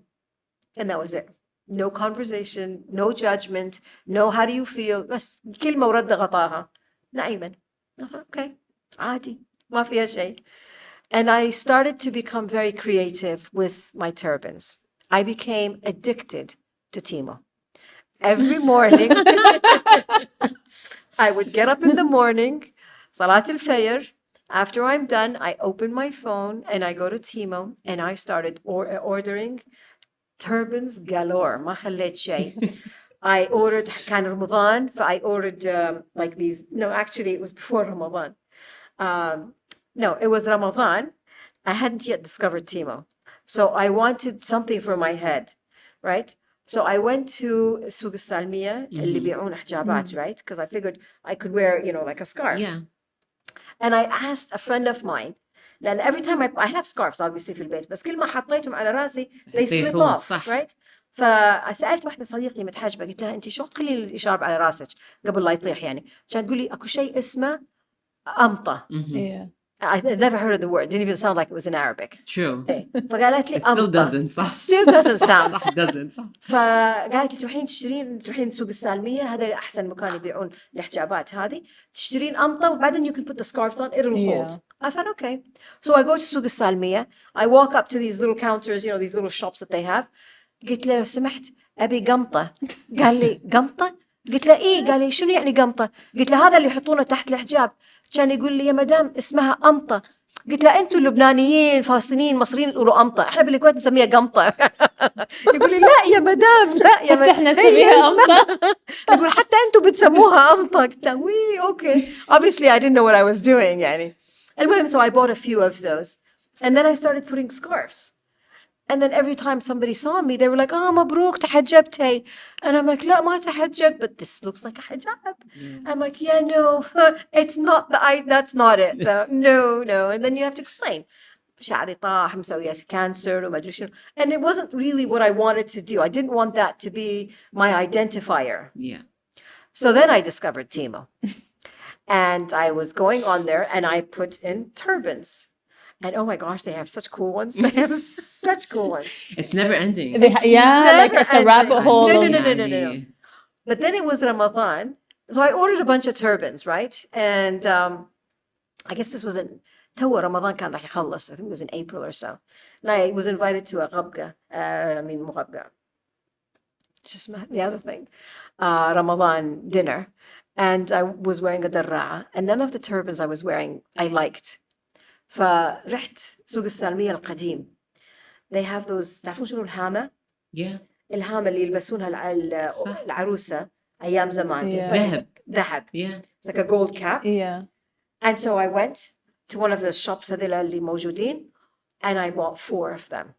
And that was it. No conversation, no judgment, no how do you feel. بس كلمة ورد غطاها. نعيما. I thought, okay, عادي. ما فيها شيء. And I started to become very creative with my turbans. I became addicted to Timo. Every morning, I would get up in the morning, Salat al-Fajr. After I'm done, I open my phone and I go to Timo and I started ordering turbans galore. ما خليت شيء. I ordered كان رمضان, I ordered like these. No, actually, it was before Ramadan. No, it was Ramadan. I hadn't yet discovered Timo. So I wanted something for my head, right? So I went to سوق السالمية اللي بيعون حجابات, right? Because I figured I could wear, like a scarf. Yeah. And I asked a friend of mine, لأن every time I have scarves obviously في البيت, بس كل ما حطيتهم على راسي they slip يطيحون، off, صح. right? فسألت واحدة صديقتي متحجبة, قلت لها أنت شو تخلي الإشارب على راسك قبل لا يطيح يعني؟ عشان تقولي أكو شيء اسمه أمطة. Yeah. I never heard of the word. It didn't even sound like it was in Arabic. True. إيه. فقالت لي It still أمطة. doesn't, صح. Still doesn't sound. صح, doesn't, صح. فقالت لي تروحين سوق السالمية, هذا أحسن مكان يبيعون الحجابات هذه, تشترين أمطة وبعدين you can put the scarves on, it'll hold. Yeah. I thought, okay. So I go to سوق السالمية, I walk up to these little counters, these little shops that they have. قلت له لو سمحت أبي قمطة. قال لي قمطة؟ قلت له إيه. قال لي شنو يعني قمطة؟ قلت له هذا اللي يحطونه تحت الحجاب. كان يقول لي يا مدام اسمها أمطة. قلت له أنتوا اللبنانيين فلسطينيين مصريين تقولوا أمطة, إحنا بالكويت نسميها قمطة. يقول لي لا يا مدام, لا يا مدام, إحنا نسميها أمطة. يقول حتى أنتوا بتسموها أمطة. قلت له وي okay. Obviously I didn't know what I was doing يعني. المهم, so I bought a few of those, and then I started putting scarves. And then every time somebody saw me, they were like, "Oh, مبروك تحجبتي." And I'm like, لا ما تحجب, but this looks like a hijab. I'm like, yeah, no, it's not that's not it. No. And then you have to explain. شعري طاح, مسوية cancer وما أدري شنو. And it wasn't really what I wanted to do. I didn't want that to be my identifier. Yeah. So then I discovered Timo. And I was going on there and I put in turbans. And oh my gosh, they have such cool ones. They have such cool ones. It's never ending. Like it's a rabbit hole. No. But then it was Ramadan. So I ordered a bunch of turbans, right? And I guess this was in تو رمضان كان راح يخلص. I think it was in April or so. And I was invited to a غبقة. مو غبقة. Just the other thing. Ramadan dinner. And I was wearing a درعة. And none of the turbans I was wearing I liked. فرحت سوق السالمية القديم. They have those, تعرفون شنو الهامة؟ Yeah. الهامة اللي يلبسونها العروسة أيام زمان. ذهب. Yeah. It's like a gold cap. Yeah. And so I went to one of the shops هذيلا اللي موجودين, and I bought 4 of them.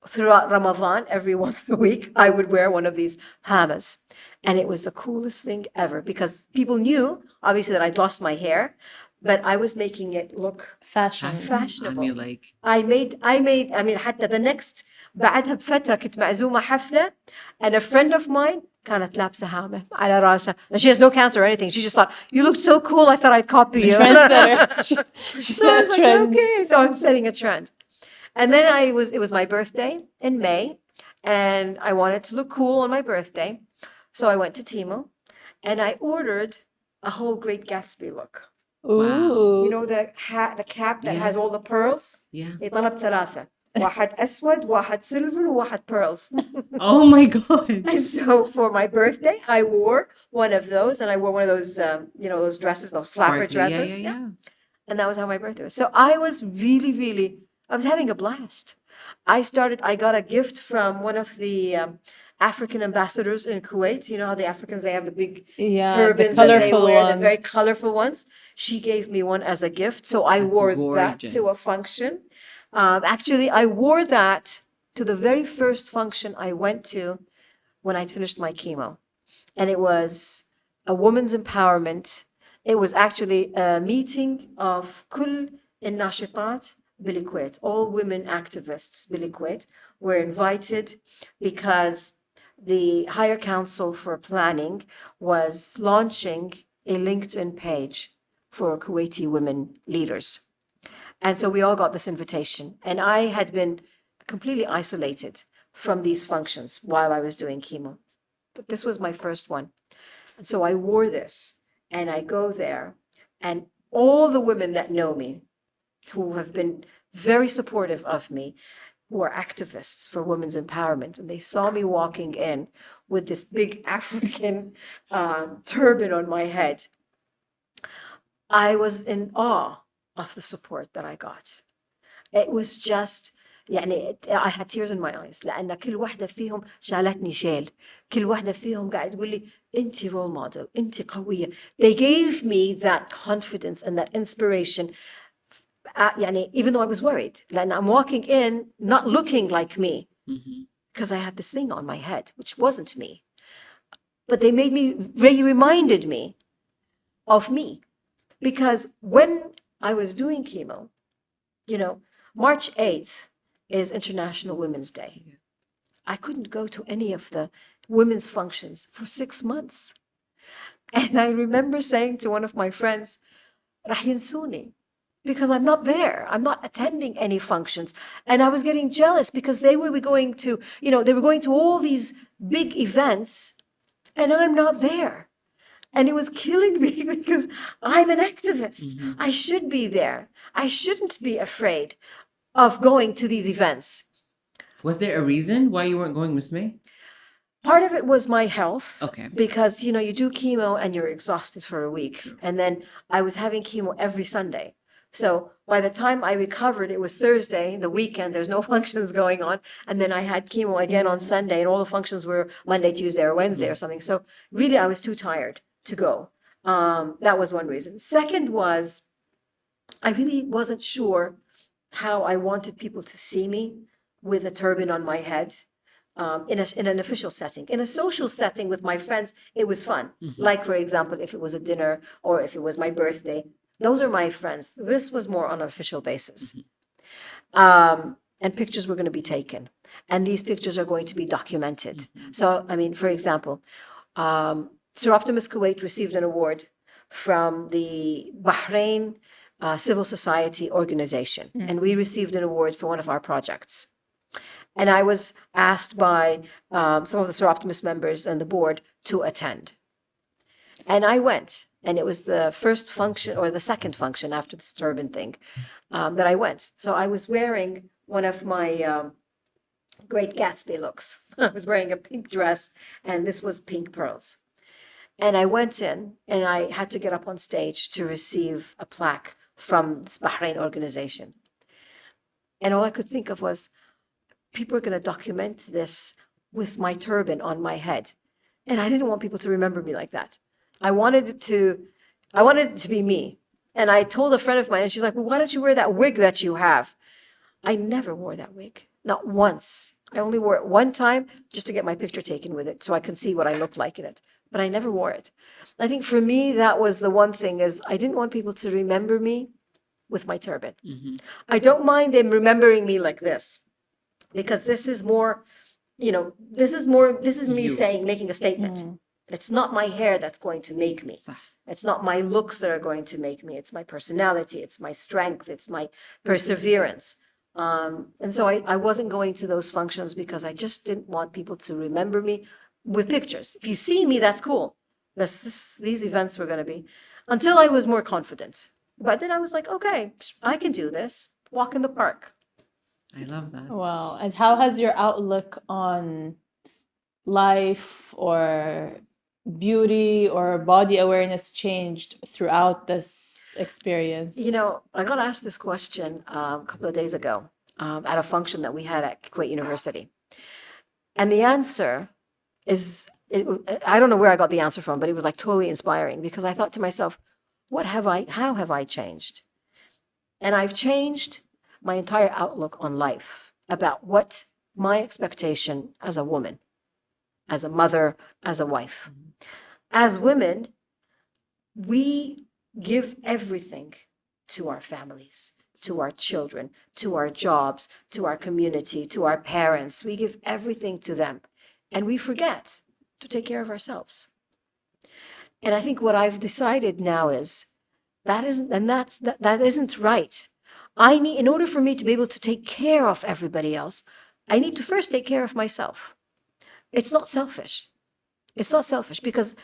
Throughout Ramadan, every once a week, I would wear one of these hamas. And it was the coolest thing ever because people knew, obviously, that I'd lost my hair, but I was making it look fashionable. I mean, like. I mean, حتى the next, بعدها بفترة كنت معزومة حفلة, and a friend of mine كانت لابسة هامة على راسها. And she has no cancer or anything. She just thought, you looked so cool, I thought I'd copy you. She So I was set a like, trend. okay, so I'm setting a trend. And then it was my birthday in May, and I wanted to look cool on my birthday. So I went to Temu, and I ordered a whole Great Gatsby look. Ooh. You know the hat, the cap that has all the pearls? Yeah. طلب 3. واحد أسود, واحد silver, واحد pearls. Oh my God. And so for my birthday, I wore one of those, and I wore one of those, those dresses, those flapper dresses. Yeah. And that was how my birthday was. So I was really, I was having a blast. I got a gift from one of the African ambassadors in Kuwait. You know how the Africans, they have the big turbans the that they wear, one. the very colorful ones. She gave me one as a gift. So I wore that to a function. Actually, I wore that to the very first function I went to when I finished my chemo. And it was a woman's empowerment. It was actually a meeting of كل الناشطات بالكويت. All women activists بالكويت were invited because the Higher Council for Planning was launching a LinkedIn page for Kuwaiti women leaders. And so we all got this invitation. And I had been completely isolated from these functions while I was doing chemo. But this was my first one. And so I wore this, and I go there, and all the women that know me, who have been very supportive of me, who are activists for women's empowerment, and they saw me walking in with this big African turban on my head, I was in awe of the support that I got. It was just, I had tears in my eyes لأن كل واحدة فيهم شالتني شيل. كل واحدة فيهم قاعد تقول لي أنتي role model, أنتي قوية. They gave me that confidence and that inspiration. Even though I was worried, لأن I'm walking in not looking like me. because I had this thing on my head, which wasn't me. But they reminded me of me. Because when I was doing chemo, March 8th is International Women's Day. Yeah. I couldn't go to any of the women's functions for 6 months. And I remember saying to one of my friends, "Rah yinsuni," because I'm not there. I'm not attending any functions. And I was getting jealous because they were going to, they were going to all these big events and I'm not there. And it was killing me because I'm an activist. I should be there. I shouldn't be afraid of going to these events. Was there a reason why you weren't going, Miss May? Part of it was my health. Okay. Because, you do chemo and you're exhausted for a week. True. And then I was having chemo every Sunday. So by the time I recovered, it was Thursday, the weekend, there's no functions going on. And then I had chemo again on Sunday and all the functions were Monday, Tuesday, or Wednesday or something. So really, I was too tired to go. That was one reason. Second was, I really wasn't sure how I wanted people to see me with a turban on my head. In an official setting. In a social setting with my friends, it was fun. Like, for example, if it was a dinner or if it was my birthday, those are my friends. This was more on an official basis. And pictures were going to be taken. And these pictures are going to be documented. So, I mean, for example, SOROPTIMIST Kuwait received an award from the Bahrain Civil Society Organization. And we received an award for one of our projects. And I was asked by some of the SOROPTIMIST members and the board to attend. And I went. And it was the first function or the second function after this turban thing that I went. So I was wearing one of my Great Gatsby looks. I was wearing a pink dress and this was pink pearls. And I went in and I had to get up on stage to receive a plaque from this Bahrain organization. And all I could think of was, people are going to document this with my turban on my head. And I didn't want people to remember me like that. I wanted it to be me. And I told a friend of mine, and she's like, "Well, why don't you wear that wig that you have?" I never wore that wig, not once. I only wore it one time just to get my picture taken with it so I can see what I look like in it. But I never wore it. I think for me, that was the one thing, is I didn't want people to remember me with my turban. I don't mind them remembering me like this, because this is more, this is me making a statement. It's not my hair that's going to make me. It's not my looks that are going to make me. It's my personality. It's my strength. It's my perseverance. And so I wasn't going to those functions because I just didn't want people to remember me with pictures. If you see me, that's cool. But these events were going to be, until I was more confident. But then I was like, okay, I can do this. Walk in the park. I love that. Wow. And how has your outlook on life or beauty or body awareness changed throughout this experience? I got asked this question a couple of days ago at a function that we had at Kuwait University. And the answer is, I don't know where I got the answer from, but it was like totally inspiring, because I thought to myself, how have I changed? And I've changed my entire outlook on life, about what my expectation as a woman, as a mother, as a wife. As women, we give everything to our families, to our children, to our jobs, to our community, to our parents. We give everything to them, and we forget to take care of ourselves. And I think what I've decided now is that isn't right. In order for me to be able to take care of everybody else, I need to first take care of myself. It's not selfish. It's not selfish, because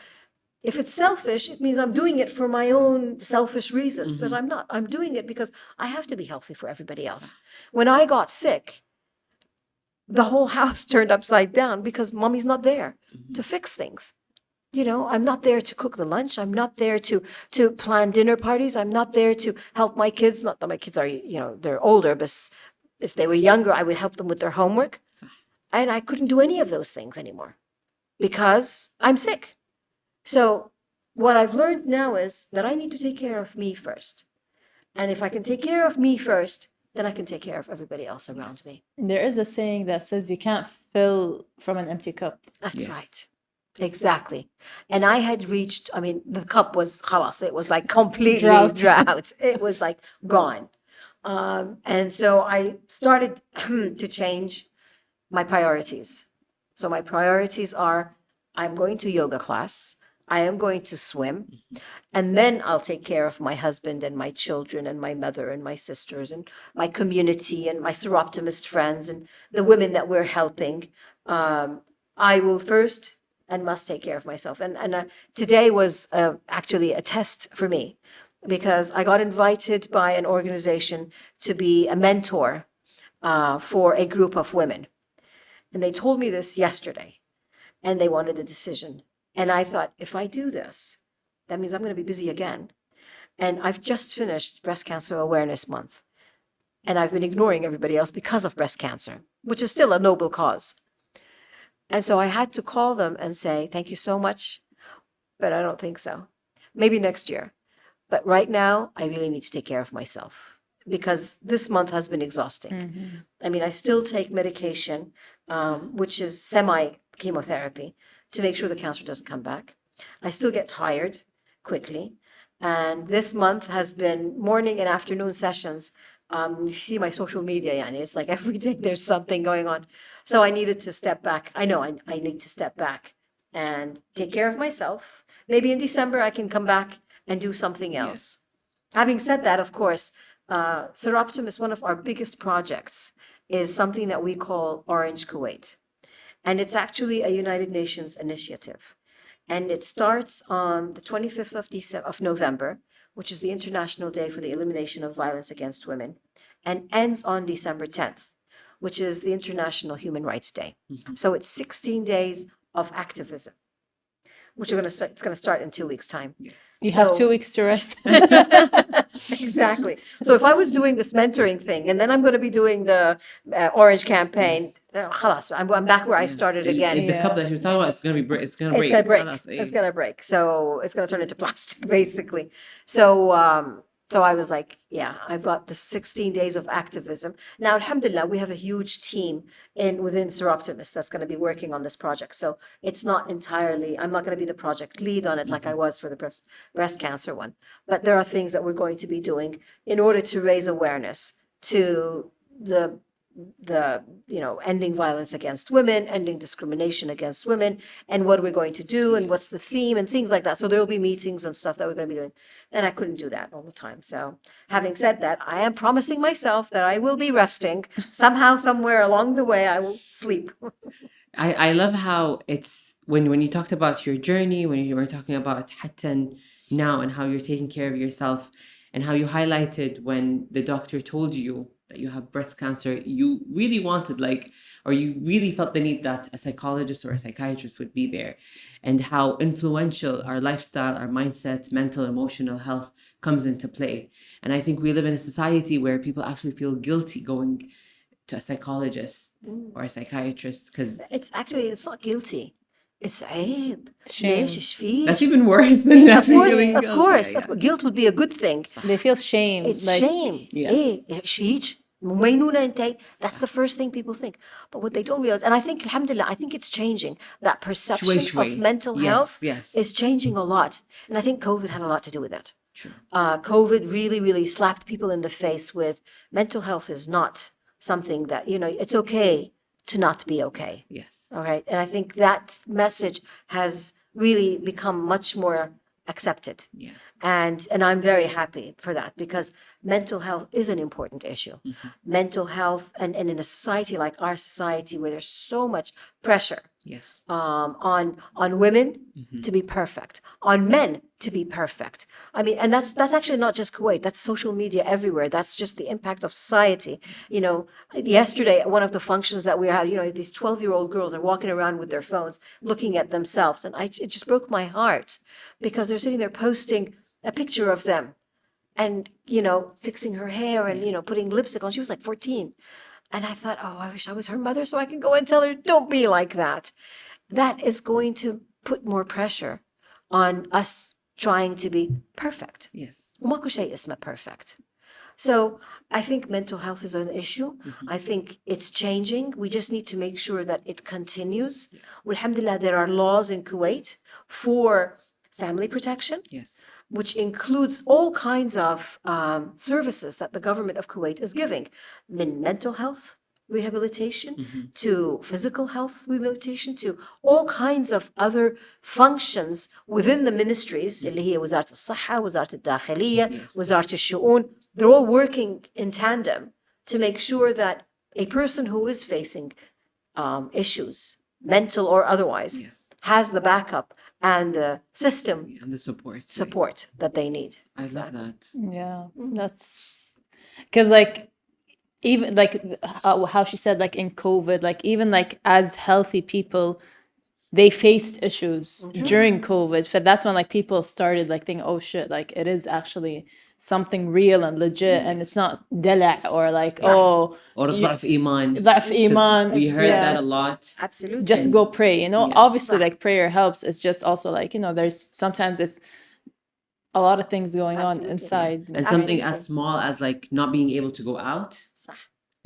if it's selfish, it means I'm doing it for my own selfish reasons, but I'm not. I'm doing it because I have to be healthy for everybody else. When I got sick, the whole house turned upside down because mommy's not there to fix things. I'm not there to cook the lunch. I'm not there to plan dinner parties. I'm not there to help my kids. Not that my kids are, they're older, but if they were younger, I would help them with their homework. And I couldn't do any of those things anymore because I'm sick. So what I've learned now is that I need to take care of me first. And if I can take care of me first, then I can take care of everybody else around me. There is a saying that says you can't fill from an empty cup. That's Yes. right. Exactly. And I had reached, I mean, the cup was khalas, it was like completely Drought. drought. It was like gone. And so I started to change my priorities. So my priorities are, I'm going to yoga class, I am going to swim, and then I'll take care of my husband and my children and my mother and my sisters and my community and my SOROPTIMIST friends and the women that we're helping. I will first and must take care of myself. And today was actually a test for me because I got invited by an organization to be a mentor for a group of women. And they told me this yesterday, and they wanted a decision. And I thought, if I do this, that means I'm going to be busy again. And I've just finished Breast Cancer Awareness Month. And I've been ignoring everybody else because of breast cancer, which is still a noble cause. And so I had to call them and say, thank you so much, but I don't think so. Maybe next year. But right now, I really need to take care of myself because this month has been exhausting. I mean, I still take medication, which is semi-chemotherapy, to make sure the cancer doesn't come back. I still get tired quickly. And this month has been morning and afternoon sessions. You see my social media, yani, it's like every day there's something going on. So I needed to step back. I know I need to step back and take care of myself. Maybe in December I can come back and do something else. Having said that, of course, SOROPTIMIST, one of our biggest projects, is something that we call Orange Kuwait. And it's actually a United Nations initiative. And it starts on the 25th of November, which is the International Day for the Elimination of Violence Against Women, and ends on December 10th, which is the International Human Rights Day. So it's 16 days of activism, which it's going to start in 2 weeks' time. You have So- 2 weeks to rest. Exactly. So if I was doing this mentoring thing, and then I'm going to be doing the Orange campaign, khalas, I'm back where I started again. The cup that she was talking about, it's gonna break. It's gonna break. It's gonna break. So it's gonna turn into plastic, basically. So I was like, yeah, I've got the 16 days of activism. Now, alhamdulillah, we have a huge team within SOROPTIMIST that's going to be working on this project. So it's not entirely, I'm not going to be the project lead on it like I was for the breast cancer one. But there are things that we're going to be doing in order to raise awareness to the ending violence against women, ending discrimination against women, and what we're going to do, and what's the theme, and things like that. So there will be meetings and stuff that we're going to be doing. And I couldn't do that all the time. So having said that, I am promising myself that I will be resting. Somehow, somewhere along the way, I will sleep. I love how it's when you talked about your journey, when you were talking about hatta now and how you're taking care of yourself, and how you highlighted when the doctor told you that you have breast cancer, you really wanted or you really felt the need that a psychologist or a psychiatrist would be there, and how influential our lifestyle, our mindset, mental, emotional health comes into play. And I think we live in a society where people actually feel guilty going to a psychologist or a psychiatrist because It's not guilty. It's عيب. Shame. ليش إيش فيك؟ that's even worse than actually feeling Of guilt. course. Yeah, yeah. Guilt would be a good thing. They feel shame. It's like, shame. Yeah. إيش فيك؟ مجنونة أنت. That's the first thing people think. But what they don't realize, and I think, alhamdulillah, I think it's changing. That perception شوي. of mental Yes, health yes. is changing a lot. And I think COVID had a lot to do with that. True. COVID really, really slapped people in the face with mental health is not something that, it's okay to not be okay. Yes. All right. And I think that message has really become much more accepted. Yeah. And I'm very happy for that because mental health is an important issue. Mental health, and in a society like our society where there's so much pressure Yes. on women to be perfect, on men to be perfect. I mean, and that's actually not just Kuwait. That's social media everywhere. That's just the impact of society. Yesterday, one of the functions that we had, these 12-year-old girls are walking around with their phones, looking at themselves, and it just broke my heart because they're sitting there posting a picture of them, and fixing her hair and putting lipstick on. She was like 14. And I thought, oh, I wish I was her mother so I can go and tell her, don't be like that. That is going to put more pressure on us trying to be perfect. Yes. وماكو شيء اسمه perfect. So I think mental health is an issue. I think it's changing. We just need to make sure that it continues. Alhamdulillah, there are laws in Kuwait for family protection, Yes. which includes all kinds of services that the government of Kuwait is giving, mental health rehabilitation, to physical health rehabilitation, to all kinds of other functions within the ministries, اللي هي وزارة الصحة, وزارة الداخلية, وزارة الشؤون. They're all working in tandem to make sure that a person who is facing issues, mental or otherwise, has the backup and the system And the support. that they need. I love that. Yeah, that's because like even like how she said like in COVID, like even like as healthy people, they faced issues during COVID. So that's when like people started like thinking, oh shit, like it is actually something real and legit, and it's not dala or like oh Or ضعف إيمان. ضعف إيمان. We heard Yeah. that a lot. Absolutely. Just go pray, you know. Yes. Obviously, like prayer helps. It's just also like, you know, there's sometimes it's a lot of things going on Absolutely. inside. And something Absolutely. as small as like not being able to go out. صح.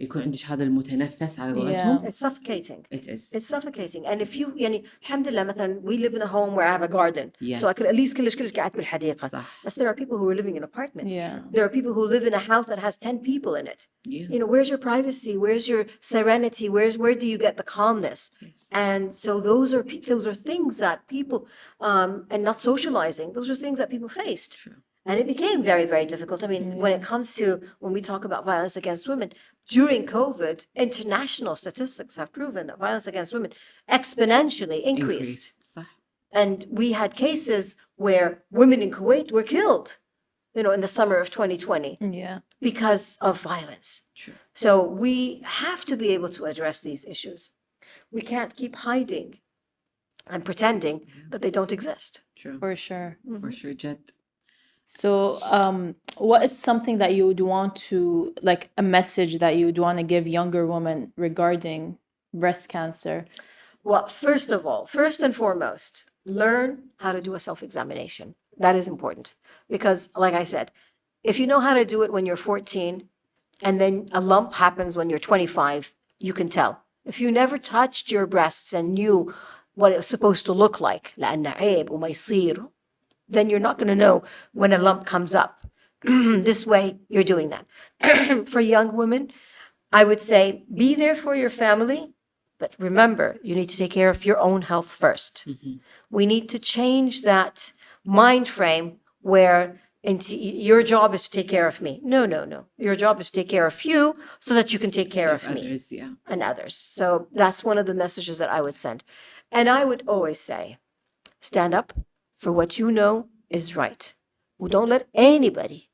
يكون عندك هذا المتنفس على قولتهم. It's suffocating. It is. It's suffocating. And if you, يعني الحمد لله مثلا, we live in a home where I have a garden. Yes. So I could at least كلش قاعد بالحديقة. صح. But there are people who are living in apartments. Yeah. There are people who live in a house that has 10 people in it. Yeah. You know, where's your privacy? Where's your serenity? Where do you get the calmness? Yes. And so those are things that people, and not socializing, those are things that people faced. True. And it became very, very difficult. I mean, when it comes to, when we talk about violence against women, during COVID, international statistics have proven that violence against women exponentially increased. صح. And we had cases where women in Kuwait were killed, you know, in the summer of 2020 Yeah. because of violence. True. So we have to be able to address these issues. We can't keep hiding and pretending that they don't exist. True. For sure. For sure, Jet. So, what is something that you would want to, like a message that you would want to give younger women regarding breast cancer? Well, first of all, first and foremost, learn how to do a self-examination. That is important because, like I said, if you know how to do it when you're 14 and then a lump happens when you're 25, you can tell. If you never touched your breasts and knew what it was supposed to look like, لأن عيب وما يصير, then you're not going to know when a lump comes up. This way, you're doing that. For young women, I would say be there for your family, but remember, you need to take care of your own health first. We need to change that mind frame where your job is to take care of me. No, no, no. Your job is to take care of you so that you can take care of me Others, yeah. and others. So that's one of the messages that I would send. And I would always say, stand up for what you know is right. Well, don't let anybody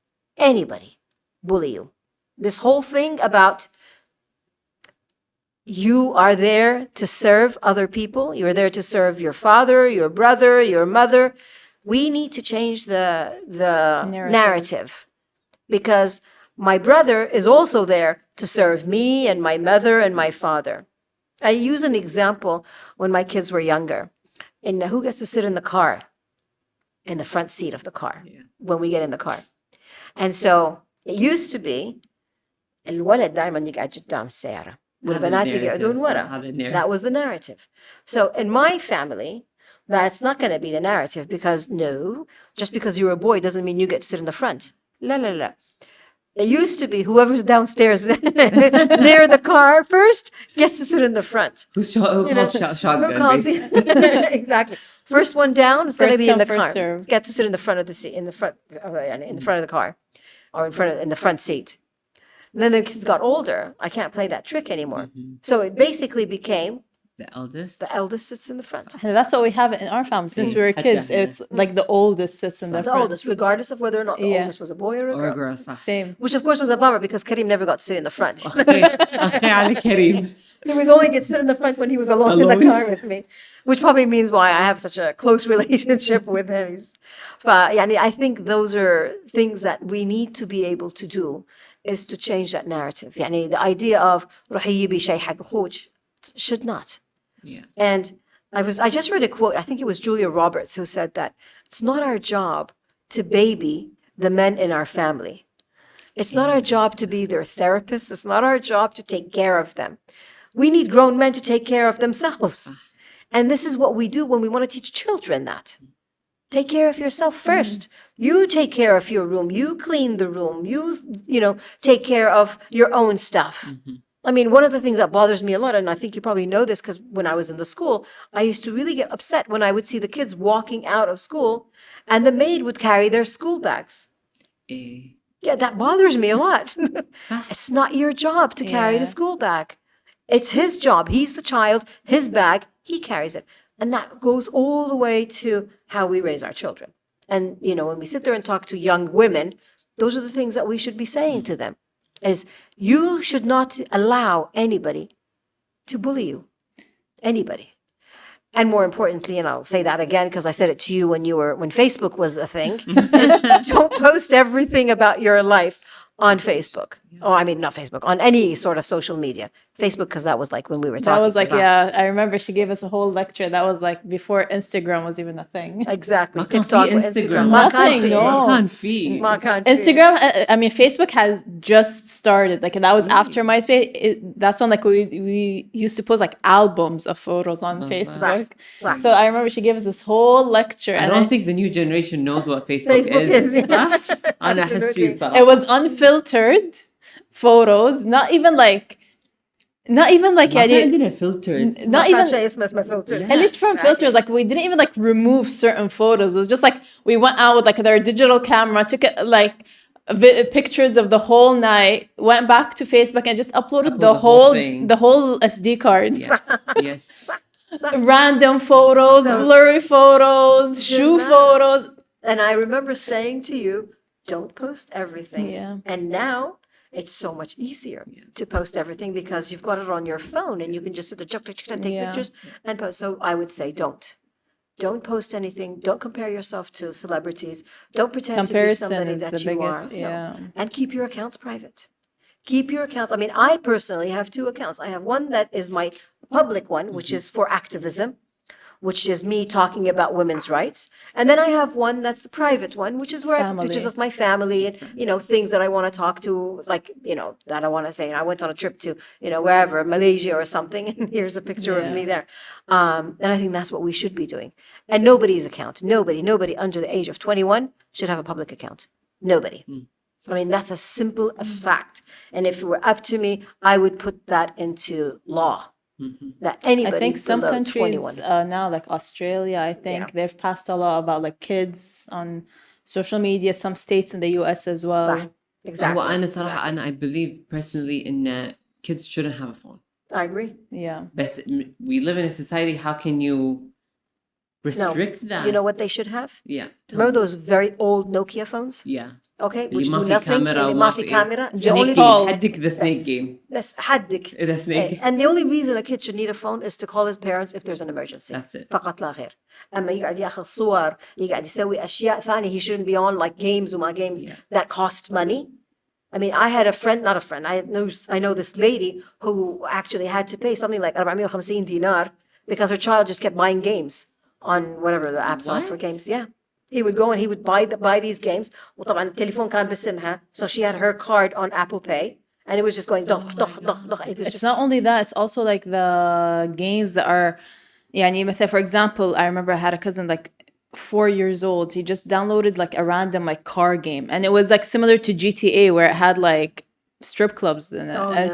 bully you. This whole thing about you are there to serve other people, you're there to serve your father, your brother, your mother. We need to change the narrative because my brother is also there to serve me and my mother and my father. I use an example when my kids were younger. And who gets to sit in the car? In the front seat of the car, when we get in the car. And so it used to be الولد دائما يقعد قدام السيارة والبنات يقعدون ورا. That was the narrative. So in my family, that's not going to be the narrative because no, just because you're a boy doesn't mean you get to sit in the front. La la la. It used to be whoever's downstairs near the car first gets to sit in the front. Who calls shotgun? Who calls exactly. First one down is going to be in the car. Serve. Gets to sit in the front of the seat, in the front of the car, or in the front seat. And then the kids got older. I can't play that trick anymore. So it basically became The eldest. the eldest sits in the front. And that's what we have in our family since we were kids. It's like the oldest sits in the The front. oldest, regardless of whether or not the Yeah. oldest was a boy or a Or girl. a girl. صح. Same. Which of course was a bummer because Karim never got to sit in the front. أخي على كريم. He was only get to sit in the front when he was alone in the car with me, which probably means why I have such a close relationship with him. I think those are things that we need to be able to do, is to change that narrative. The idea of روحي يبي شيء حق أخوك should not. Yeah. And I just read a quote, I think it was Julia Roberts who said that it's not our job to baby the men in our family. It's not our job to be their therapists. It's not our job to take care of them. We need grown men to take care of themselves. And this is what we do when we want to teach children that. Take care of yourself first. You take care of your room. You clean the room. You take care of your own stuff. I mean, one of the things that bothers me a lot, and I think you probably know this because when I was in the school, I used to really get upset when I would see the kids walking out of school and the maid would carry their school bags. Yeah, that bothers me a lot. It's not your job to carry the school bag. It's his job. He's the child, his bag, he carries it. And that goes all the way to how we raise our children. And, when we sit there and talk to young women, those are the things that we should be saying to them, is you should not allow anybody to bully you. Anybody. And more importantly, and I'll say that again because I said it to you when Facebook was a thing, is don't post everything about your life on Facebook. Oh, I mean, not Facebook, on any sort of social media. Facebook, because that was like when we were talking. That was like, about. I remember she gave us a whole lecture. That was like before Instagram was even a thing. Exactly. TikTok, Instagram. Nothing, no. Instagram, I mean, Facebook has just started. Like, that was after MySpace. That's when, like, we used to post, like, albums of photos on Facebook. Right. So I remember she gave us this whole lecture. I don't think the new generation knows what Facebook is. It was unfiltered photos, not even like عندنا filters. not even filters. at least from filters, like we didn't even like remove certain photos. It was just like we went out with like their digital camera, took like pictures of the whole night, went back to Facebook and just uploaded the whole SD card. Yes. Random photos, blurry photos, shoe photos. And I remember saying to you, don't post everything. Yeah. And now it's so much easier to post everything because you've got it on your phone and you can just sit there, take pictures and post. So I would say don't post anything. Don't compare yourself to celebrities. Don't pretend to be somebody that you are. No. And keep your accounts private. Keep your accounts. I mean, I personally have 2 accounts. I have one that is my public one, which is for activism, which is me talking about women's rights. And then I have one that's the private one, which is where I put pictures of my family and, things that I want to talk to, like, that I want to say. I went on a trip to, wherever, Malaysia or something, and here's a picture of me there. And I think that's what we should be doing. And nobody's account, nobody under the age of 21 should have a public account. Nobody. I mean, that's a simple fact. And if it were up to me, I would put that into law. That anybody I think some below countries 21. now, like Australia, I think they've passed a law about like kids on social media. Some states in the US as well. Exactly. And I believe personally in kids shouldn't have a phone. I agree. Yeah. But we live in a society. How can you restrict that? You know what they should have? Yeah. Remember those very old Nokia phones? Yeah. Okay, اللي which ما do في nothing. كاميرا اللي ما في camera. Just call. حدك the snake game. Yes, حدك. The snake. And the only reason a kid should need a phone is to call his parents if there's an emergency. That's it. فقط لا غير. أما يقعد ياخذ صور، يقعد يسوي أشياء ثانية. He shouldn't be on like games وما games that cost money. I mean, I had a friend, not a friend. I know this lady who actually had to pay something like 450 dinar because her child just kept buying games on whatever the apps are for games. Yeah. He would go and he would buy these games. وطبعا التليفون كان باسمها. So she had her card on Apple Pay. And it was just going, It's not only that, it's also like the games that are, مثلا, for example, I remember I had a cousin like 4 years old. He just downloaded like a random like car game. And it was like similar to GTA where it had like strip clubs in it.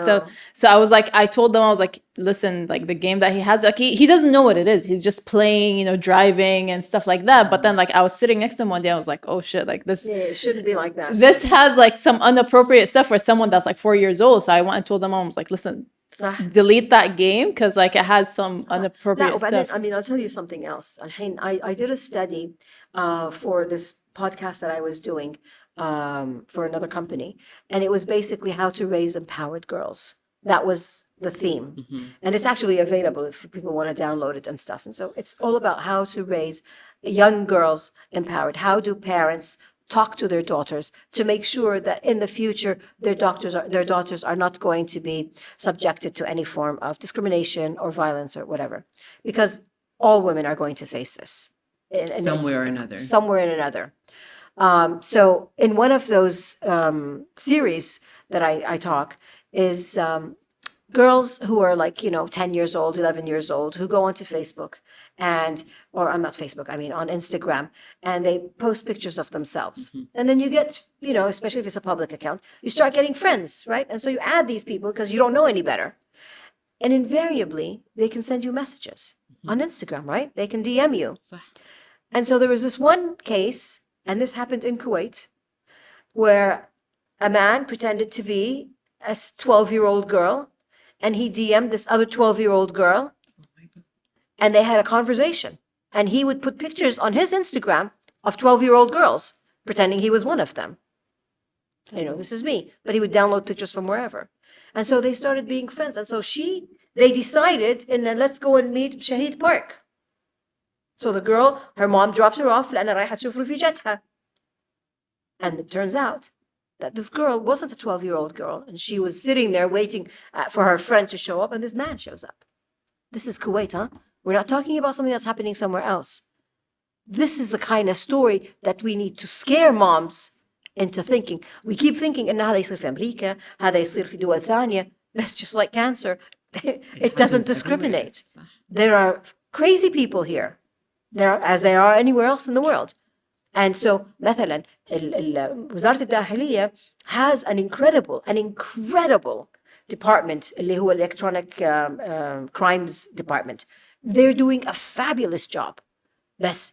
So I was like, I told them, I was like, listen, like the game that he has, like he doesn't know what it is. He's just playing, driving and stuff like that. But then like I was sitting next to him one day, I was like, oh shit, like this. Yeah, it shouldn't be like that. This has like some inappropriate stuff for someone that's like 4 years old. So I went and told them, I was like, listen, delete that game because like it has some inappropriate stuff. I mean, I'll tell you something else. I did a study for this podcast that I was doing for another company, and it was basically how to raise empowered girls. That was the theme. And it's actually available if people want to download it and stuff. And so it's all about how to raise young girls empowered. How do parents talk to their daughters to make sure that in the future their daughters are not going to be subjected to any form of discrimination or violence or whatever, because all women are going to face this somewhere or another. So in one of those series that I talk is girls who are like, 10 years old, 11 years old, who go onto Facebook or I'm not Facebook, I mean on Instagram, and they post pictures of themselves. And then you get, especially if it's a public account, you start getting friends, right? And so you add these people because you don't know any better. And invariably, they can send you messages on Instagram, right? They can DM you. صح. And so there was this one case, and this happened in Kuwait, where a man pretended to be a 12-year-old girl, and he DM'd this other 12-year-old girl, Oh my God. and they had a conversation. And he would put pictures on his Instagram of 12-year-old girls, pretending he was one of them. This is me. But he would download pictures from wherever. And so they started being friends. And so they decided, let's go and meet Shahid Park. So the girl, her mom drops her off, لأنها رايحة تشوف رفيجتها. And it turns out that this girl wasn't a 12-year-old girl, and she was sitting there waiting for her friend to show up, and this man shows up. This is Kuwait, huh? We're not talking about something that's happening somewhere else. This is the kind of story that we need to scare moms into thinking. We keep thinking إن هذا يصير في أمريكا, هذا يصير في دول ثانية. That's just like cancer. It doesn't happens everywhere. discriminate. صح. There are crazy people here, as there are anywhere else in the world. And so, مثلا, وزارة الداخلية has an incredible department, اللي هو electronic crimes department. They're doing a fabulous job. But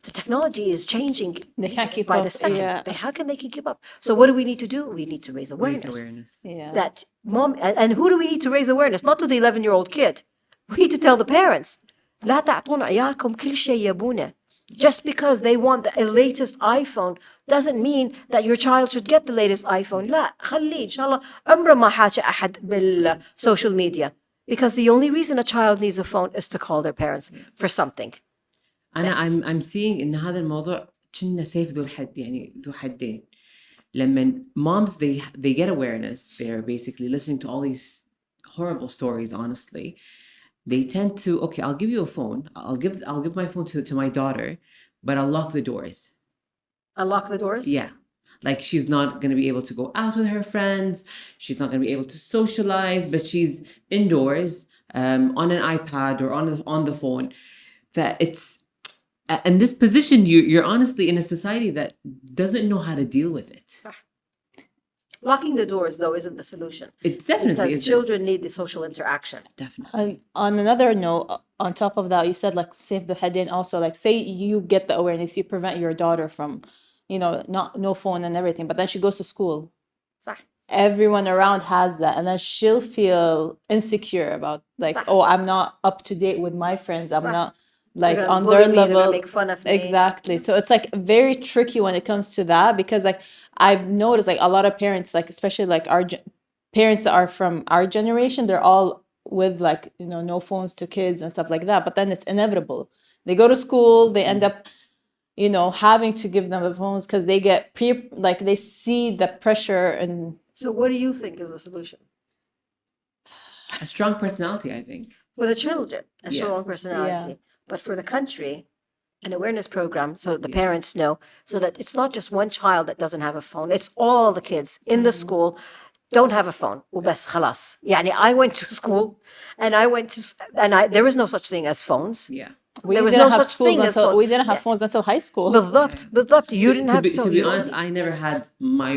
the technology is changing They can't keep by up. the second. Yeah. How can they keep up? So what do we need to do? We need to raise awareness. Yeah. That mom, and who do we need to raise awareness? Not to the 11-year-old kid. We need to tell the parents. لا تعطون عيالكم كل شيء يبونه. Just because they want the latest iPhone doesn't mean that your child should get the latest iPhone. لا خليه إن شاء الله عمره ما حاجة أحد بالسوشيال media. Because the only reason a child needs a phone is to call their parents for something. أنا Yes. I'm seeing إن هذا الموضوع كنا سيف ذو الحد يعني ذو حدين. لما moms they get awareness, they're basically listening to all these horrible stories. Honestly, they tend to, okay, I'll give you a phone. I'll give my phone to my daughter, but I'll lock the doors. Unlock the doors? Yeah. Like she's not going to be able to go out with her friends. She's not going to be able to socialize, but she's indoors on an iPad or on the phone. And this position, you're honestly in a society that doesn't know how to deal with it. Locking the doors, though, isn't the solution. It definitely Because isn't. children need the social interaction. Definitely. And on another note, on top of that, you said like save the head in also, like say you get the awareness, you prevent your daughter from, no phone and everything, but then she goes to school. صح. Everyone around has that, and then she'll feel insecure about like, صح. oh, I'm not up to date with my friends. I'm صح. not like They're gonna on bully their me, they're gonna level. make fun of me. Exactly. So it's like very tricky when it comes to that, because like I've noticed like a lot of parents, like especially like our parents that are from our generation, they're all with like, no phones to kids and stuff like that. But then it's inevitable. They go to school, they end up, having to give them the phones because they get they see the pressure. And So what do you think is the solution? A strong personality, I think. For the children, a Yeah. strong personality. Yeah. But for the country, an awareness program so that the parents know, so that it's not just one child that doesn't have a phone. It's all the kids in the school don't have a phone. وبس خلاص. يعني I went to school and there is no such thing as phones. Yeah. we There was didn't no have such schools thing as until phones. we didn't have Yeah. phones until high school. بالضبط. You didn't have To be you don't honest, need- I never had my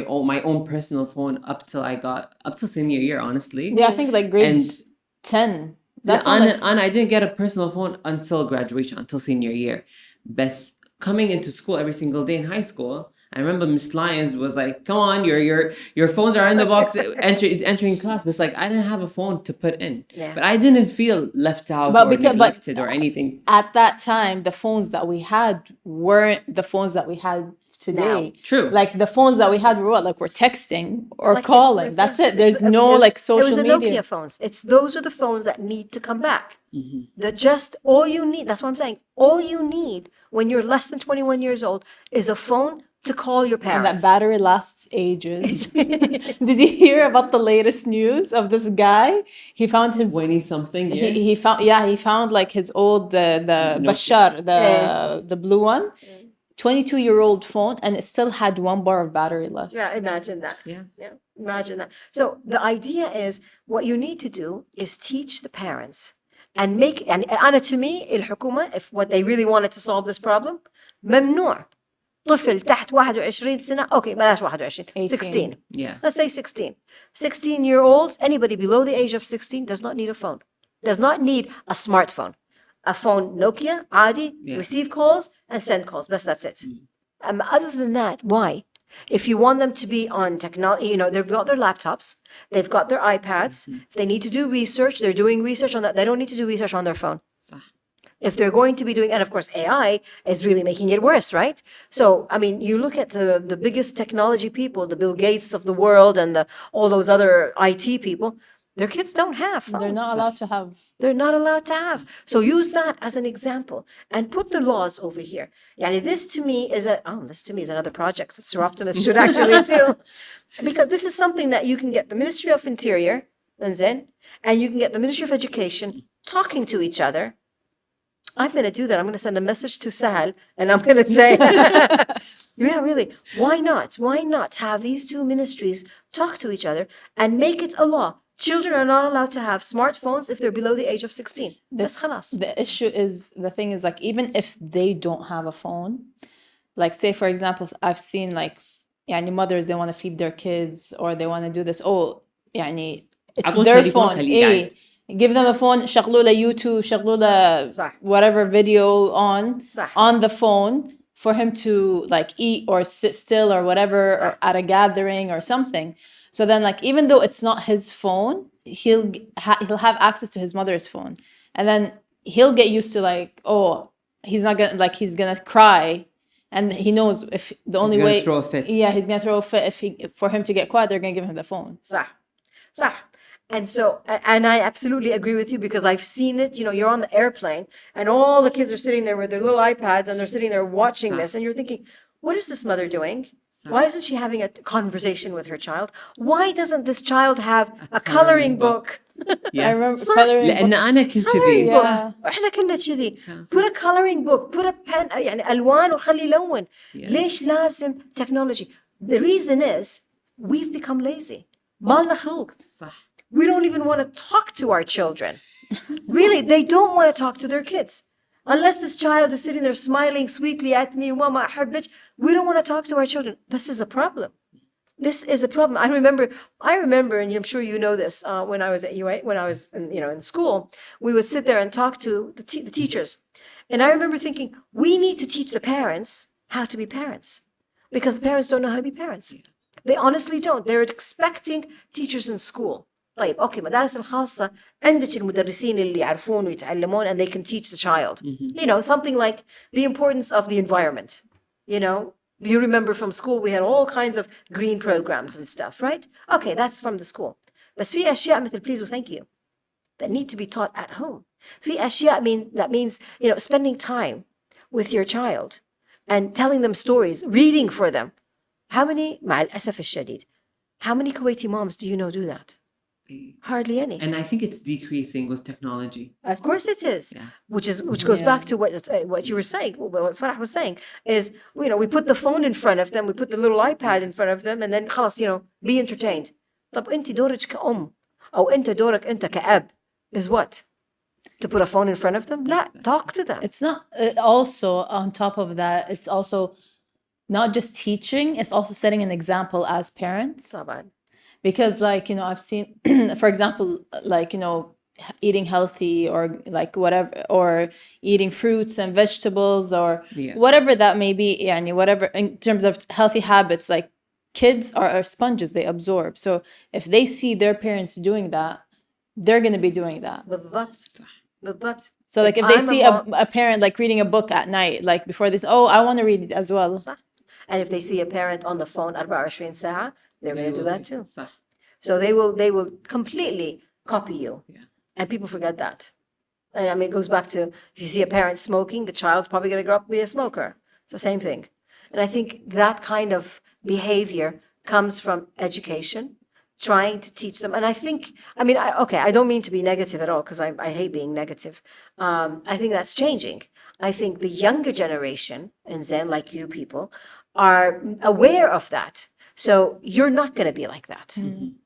own personal phone up till senior year, honestly. Yeah, I think like grade And 10. That's and, when like, and I didn't get a personal phone until graduation, until senior year. But coming into school every single day in high school, I remember Miss Lyons was like, "Come on, your phones are in the box, entering class." But it's like I didn't have a phone to put in, Yeah. but I didn't feel left out But or because- but- neglected or anything. at that time, the phones that we had weren't the phones that we had today. True. Like the phones that we had were what? Like we're texting or Like, calling. it's- That's it. it's- There's no like It social was the media. Nokia phones. Those are the phones that need to come back. All you need, that's what I'm saying. All you need when you're less than 21 years old is a phone to call your And that parents. battery lasts ages. Did you hear about the latest news of this guy? He found his 20 something years. he found like his old the Nokia. Bashar, Yeah. the blue one. 22-year-old phone, and it still had 1 bar of battery left. Yeah, imagine that. Yeah. Imagine that. So the idea is what you need to do is teach the parents and make, and أنا to me الحكومة, if what they really wanted to solve this problem, ممنوع طفل تحت 21 سنة, okay, بلاش 21, 16. Yeah. Let's say 16. 16-year-olds, anybody below the age of 16 does not need a phone, does not need a smartphone. A phone, Nokia, عادي, Yeah. receive calls and send calls. That's it. Other than that, why? If you want them to be on technology, you know, they've got their laptops, they've got their iPads. If they need to do research, they're doing research on that. They don't need to do research on their phone. صح. If they're going to be doing, and of course, AI is really making it worse, right? So, I mean, you look at the biggest technology people, the Bill Gates of the world and all those other IT people, their kids don't have phones. They're not allowed to have. They're not allowed to have. So use that as an example and put the laws over here. Yani this to me is another project that SOROPTIMIST should actually do. Because this is something that you can get the Ministry of Interior, and you can get the Ministry of Education talking to each other. I'm going to do that. I'm going to send a message to Sahel and I'm going to say, yeah, really, why not? Why not have these two ministries talk to each other and make it a law? Children are not allowed to have smartphones if they're below the age of 16. That's خلاص. The issue is, the thing is, like, even if they don't have a phone, like, say, for example, I've seen, like, يعني mothers, they want to feed their kids or they want to do this. Oh, يعني it's عطوا their تليفون phone. خليه قاعد. Give them a phone, شغلوا له YouTube, شغلوا له صح. whatever video on صح. on the phone for him to, like, eat or sit still or whatever, or at a gathering or something. So then, like, even though it's not his phone, he'll have access to his mother's phone, and then he'll get used to, like, oh, he's not gonna, like, he's gonna cry, and he knows if the only gonna way, throw a fit. yeah, he's gonna throw a fit for him to get quiet, they're gonna give him the phone. صح. صح. And so, and I absolutely agree with you because I've seen it, you know, you're on the airplane and all the kids are sitting there with their little iPads and they're sitting there watching this and you're thinking, what is this mother doing? Why isn't she having a conversation with her child? Why doesn't this child have a coloring book? I remember صح. coloring لأن books. أنا كنت Coloring كذي. book. Yeah. احنا كنا كذي. Put a coloring book, put a pen, يعني ألوان وخلي يلون. ليش لازم technology? The reason is we've become lazy. ما لنا خلق. صح. We don't even want to talk to our children. Really, they don't want to talk to their kids. Unless this child is sitting there smiling sweetly at me, Mama, أحبك, we don't want to talk to our children. This is a problem. This is a problem. I remember, and I'm sure you know this, when I was at UA, when I was in school, we would sit there and talk to the teachers. And I remember thinking, we need to teach the parents how to be parents. Because the parents don't know how to be parents. They honestly don't. They're expecting teachers in school. طيب اوكي مدارس الخاصة عندك المدرسين اللي يعرفون ويتعلمون and they can teach the child. You know, something like the importance of the environment. You know, you remember from school we had all kinds of green programs and stuff, right? Okay, that's from the school. بس في أشياء مثل please or thank you that need to be taught at home. في أشياء that means, you know, spending time with your child and telling them stories, reading for them. How many, مع الأسف الشديد, how many Kuwaiti moms do you know do that? Hardly any. And I think it's decreasing with technology. Of course it is. Yeah. Which goes back to what you were saying, what Farah was saying, is, you know, we put the phone in front of them, we put the little iPad in front of them, and then خلاص, you know, be entertained. طب أنت دورك كأم أو أنت دورك أنت كأب is what? To put a phone in front of them? لا, talk to them. It's not, also on top of that, it's also not just teaching, it's also setting an example as parents. طبعا. Because, like, you know, I've seen, for example, like, you know, eating healthy or like whatever, or eating fruits and vegetables or whatever that may be, يعني whatever, in terms of healthy habits, like, kids are sponges, they absorb. So if they see their parents doing that, they're going to be doing that. بالضبط. So, like, if they see a parent, like, reading a book at night, like, before this, oh, I want to read it as well. صح. And if they see a parent on the phone 24 ساعة, they're going to do that too. صح. So they will completely copy you. Yeah. And people forget that. And I mean, it goes back to, if you see a parent smoking, the child's probably going to grow up to be a smoker. It's the same thing. And I think that kind of behavior comes from education, trying to teach them. And I think, I don't mean to be negative at all, because I hate being negative. I think that's changing. I think the younger generation, and Zen, like you people, are aware of that. So you're not going to be like that.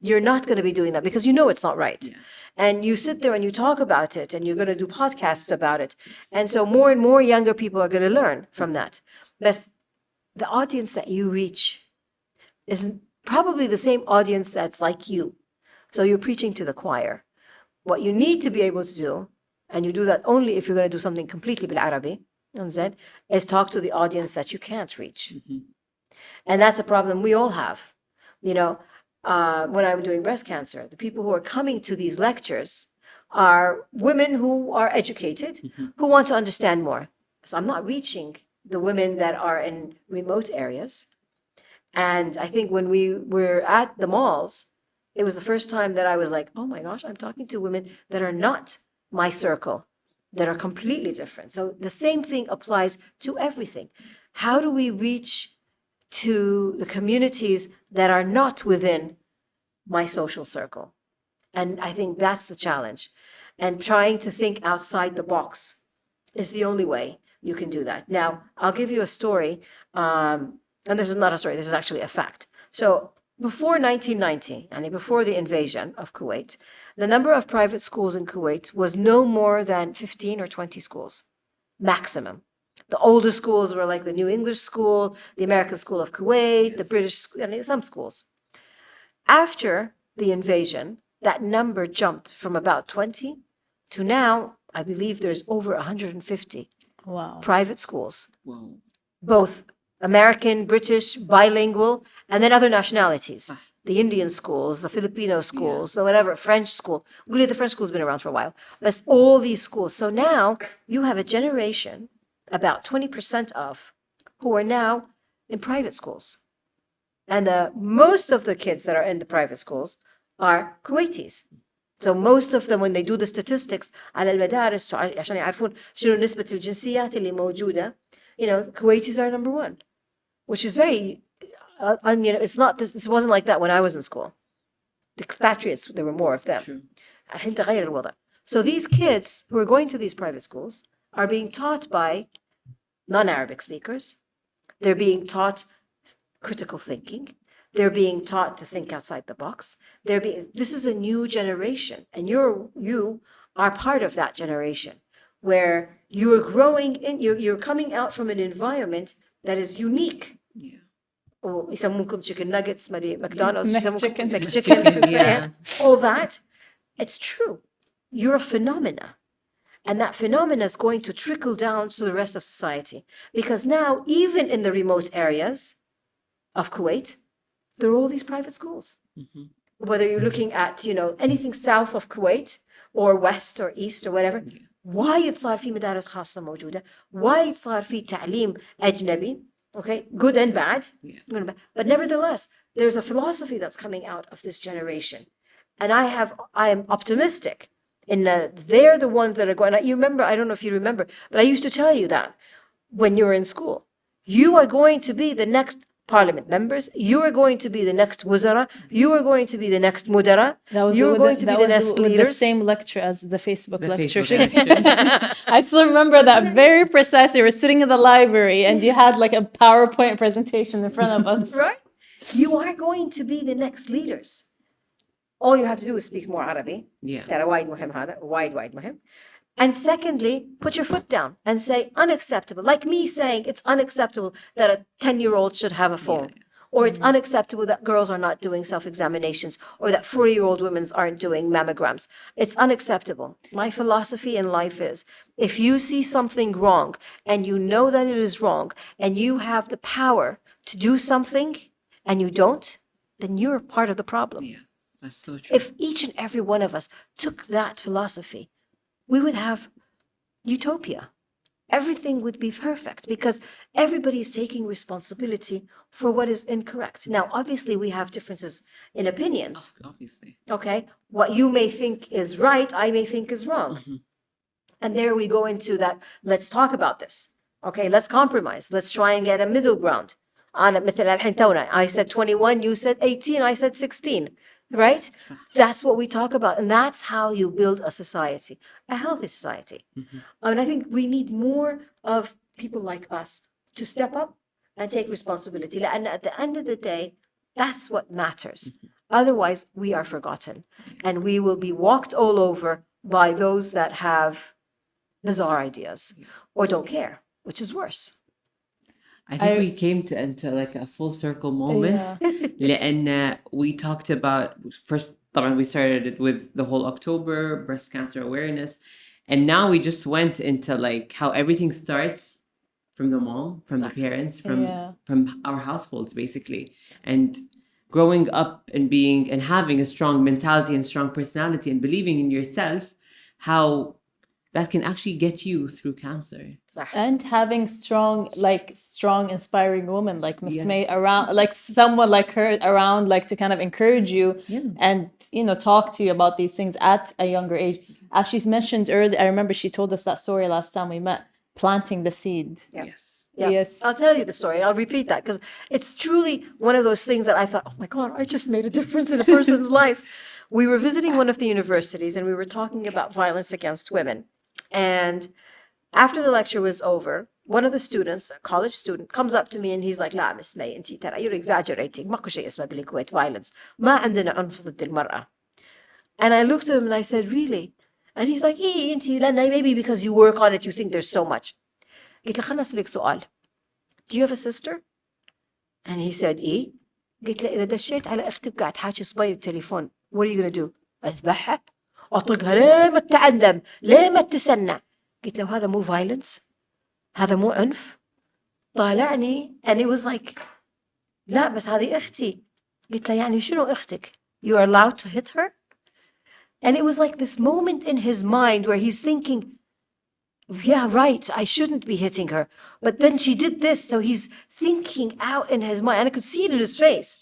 You're not going to be doing that because you know it's not right. Yeah. And you sit there and you talk about it, and you're going to do podcasts about it. And so more and more younger people are going to learn from that. But the audience that you reach is probably the same audience that's like you. So you're preaching to the choir. What you need to be able to do, and you do that only if you're going to do something completely bil Arabi, is talk to the audience that you can't reach. And that's a problem we all have. When I'm doing breast cancer, the people who are coming to these lectures are women who are educated, who want to understand more. So I'm not reaching the women that are in remote areas. And I think when we were at the malls, it was the first time that I was like, oh my gosh, I'm talking to women that are not my circle, that are completely different. So the same thing applies to everything. How do we reach to the communities that are not within my social circle? And I think that's the challenge. And trying to think outside the box is the only way you can do that. Now, I'll give you a story. And this is not a story, this is actually a fact. So before 1990, and before the invasion of Kuwait, the number of private schools in Kuwait was no more than 15 or 20 schools, maximum. The older schools were like the New English School, the American School of Kuwait, the British, some schools. After the invasion, that number jumped from about 20 to now, I believe there's over 150 private schools. Wow. Both American, British, bilingual, and then other nationalities. The Indian schools, the Filipino schools, the whatever, French school. Really, the French school's been around for a while. But all these schools. So now you have a generation, about 20% of, who are now in private schools. And most of the kids that are in the private schools are Kuwaitis. So most of them, when they do the statistics, على المدارس عشان يعرفون شنو نسبة الجنسيات اللي موجودة, Kuwaitis are number one, which is very, it's not, this wasn't like that when I was in school. The expatriates, there were more of them. True. الحين تغير الوضع. So these kids who are going to these private schools are being taught by non-Arabic speakers. They're being taught critical thinking. They're being taught to think outside the box. This is a new generation, and you are part of that generation, where you're growing in, you're coming out from an environment that is unique. Yeah. يسمونكم chicken nuggets, McDonald's, McChicken. McChicken, Yeah. all that. It's true. You're a phenomena. And that phenomena is going to trickle down to the rest of society. Because now, even in the remote areas of Kuwait, there are all these private schools. Whether you're looking at, anything south of Kuwait or west or east or whatever. وايد صار في مدارس خاصة موجودة. وايد صار في تعليم أجنبي. Okay, good and bad. Yeah. But nevertheless, there's a philosophy that's coming out of this generation. And I am optimistic in that they're the ones that are going. You remember, I don't know if you remember, but I used to tell you that when you were in school. You are going to be the next parliament members. You are going to be the next wuzara. You are going to be the next mudara. You are going to be the next leaders. The same lecture as the Facebook The lecture. Facebook lecture. I still remember that very precisely. We were sitting in the library and you had like a PowerPoint presentation in front of us. Right? You are going to be the next leaders. All you have to do is speak more Arabic. Yeah. ترى وايد مهم هذا. وايد مهم. And secondly, put your foot down and say unacceptable. Like me saying it's unacceptable that a 10-year-old should have a phone. Or it's unacceptable that girls are not doing self-examinations, or that 40-year-old women aren't doing mammograms. It's unacceptable. My philosophy in life is, if you see something wrong and you know that it is wrong and you have the power to do something and you don't, then you're part of the problem. Yeah. That's so true. If each and every one of us took that philosophy, we would have utopia. Everything would be perfect because everybody is taking responsibility for what is incorrect. Now, obviously, we have differences in opinions. Obviously. Okay? What you may think is right, I may think is wrong. And there we go into that, let's talk about this. Okay, let's compromise. Let's try and get a middle ground. I said 21, you said 18, I said 16. right? That's what we talk about. And that's how you build a society, a healthy society. And I think we need more of people like us to step up and take responsibility. And at the end of the day, that's what matters. Otherwise, we are forgotten and we will be walked all over by those that have bizarre ideas or don't care, which is worse. I think I- we came into like a full circle moment. لأن we talked about first طبعا we started it with the whole October breast cancer awareness, and now we just went into like how everything starts from the mom, from the parents, from our households basically, and growing up and being and having a strong mentality and strong personality and believing in yourself, how that can actually get you through cancer. And having strong, inspiring women like Miss Yes. May around, like someone like her around, like to kind of encourage you and, talk to you about these things at a younger age. As she's mentioned earlier, I remember she told us that story last time we met, planting the seed. Yes. Yeah. Yes. I'll tell you the story. I'll repeat that because it's truly one of those things that I thought, oh my God, I just made a difference in a person's life. We were visiting one of the universities and we were talking about violence against women. And after the lecture was over, one of the students, a college student, comes up to me and he's like, لا Miss May, انتي ترى you're exaggerating. ماكو شيء اسمه بالكويت violence. ما عندنا عنف ضد المرأة. And I looked at him and I said, really? And he's like, إيه انتي لأن maybe because you work on it you think there's so much. قلت له خلنا أسألك سؤال. Do you have a sister? And he said, إيه. قلت له إذا دشيت على أختك قاعد تحاكي صبي بالتليفون, what are you going to do? أذبحها؟ أطلقها ليه ما تتعلم؟ ليه ما تسنع؟ قلت له هذا مو violence؟ هذا مو عنف؟ طالعني and it was like لا بس هذه أختي. قلت له يعني شنو أختك؟ You are allowed to hit her? And it was like this moment in his mind where he's thinking, yeah, right, I shouldn't be hitting her. But then she did this, so he's thinking out in his mind. And I could see it in his face.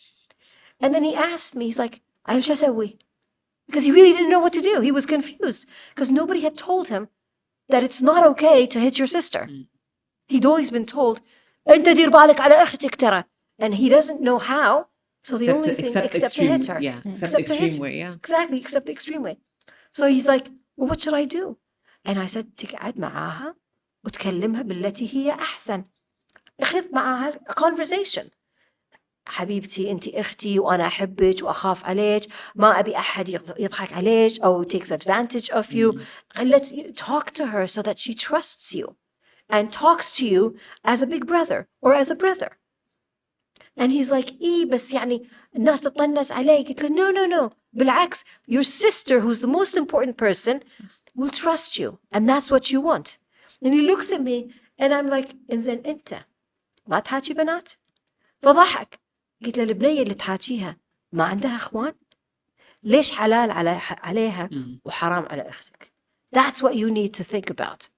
And then he asked me, he's like, "I'll just say," because he really didn't know what to do. He was confused because nobody had told him that it's not okay to hit your sister. He'd always been told, "أنت دير بالك على أختك ترى," and he doesn't know how. So the only thing except to hit her, yeah, except to the hit extreme her. way, yeah. Exactly, except the extreme way. So he's like, well, what should I do? And I said, تقعد معاها وتكلمها بالتي هي أحسن. اخذ معاها a conversation. حبيبتي أنت أختي وأنا أحبك وأخاف عليك, ما أبي أحد يضحك عليك أو takes advantage of you. And let's talk to her so that she trusts you and talks to you as a big brother or as a brother. And he's like, إيه بس يعني الناس تطنس علي. قلت له, no. بالعكس, your sister, who's the most important person, will trust you. And that's what you want. And he looks at me and I'm like, إنزين أنت ما تحاكي بنات؟ فضحك. قلت له البنية اللي تحاكيها ما عندها أخوان؟ ليش حلال عليها وحرام على أختك? That's what you need to think about.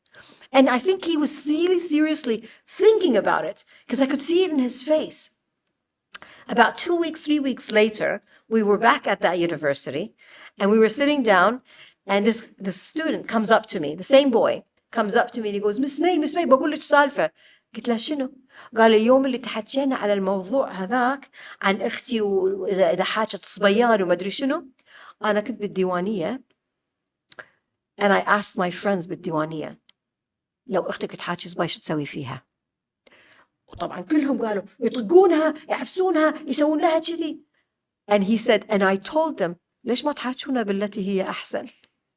And I think he was really seriously thinking about it because I could see it in his face. About 2 weeks, 3 weeks later, we were back at that university and we were sitting down and this student comes up to me, the same boy, comes up to me and he goes, Miss May, بقول لك سالفة. قلت له شنو؟ قال اليوم اللي تحكينا على الموضوع هذاك عن أختي وإذا حاجت صبيان وما أدري شنو. أنا كنت بالديوانية and I asked my friends بالديوانية لو أختك تحاكي صبي شو تسوي فيها؟ وطبعا كلهم قالوا يطقونها يعفسونها يسوون لها كذي. And he said, and I told them, ليش ما تحاكونا بالتي هي أحسن?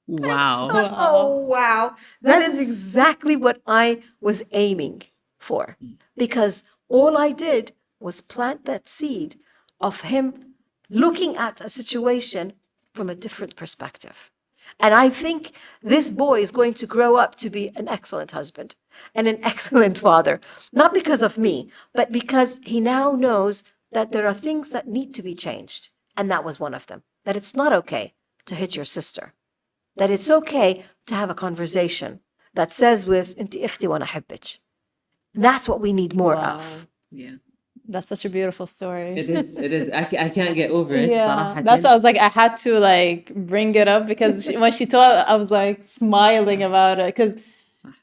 Wow. Oh, wow. That is exactly what I was aiming for. Because all I did was plant that seed of him looking at a situation from a different perspective. And I think this boy is going to grow up to be an excellent husband and an excellent father, not because of me, but because he now knows that there are things that need to be changed. And that was one of them, that it's not okay to hit your sister, that it's okay to have a conversation that says with, "Inti ikhti wa ana ahibbik." That's what we need more of. Yeah. That's such a beautiful story. It is. I can't get over it. Yeah, صراحة. that's why I was like, I had to like bring it up because when she told, I was like smiling about it because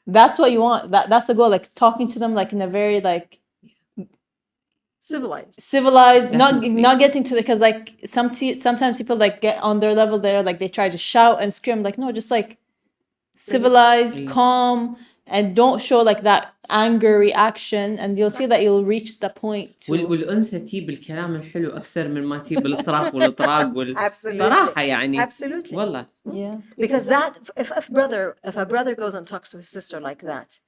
that's what you want. That's the goal. Like talking to them like in a very like civilized. not Definitely. not getting to the, because like sometimes people like get on their level there, like they try to shout and scream, like no, just like civilized, Yeah. calm, and don't show like that anger reaction, and you'll see that you'll reach the point to والأنثى تجيب بالكلام الحلو أكثر من ما تجيب بالصراخ والإطراق Absolutely. صراحة يعني Absolutely. والله. yeah. Because that, if a brother goes and talks to his sister like that,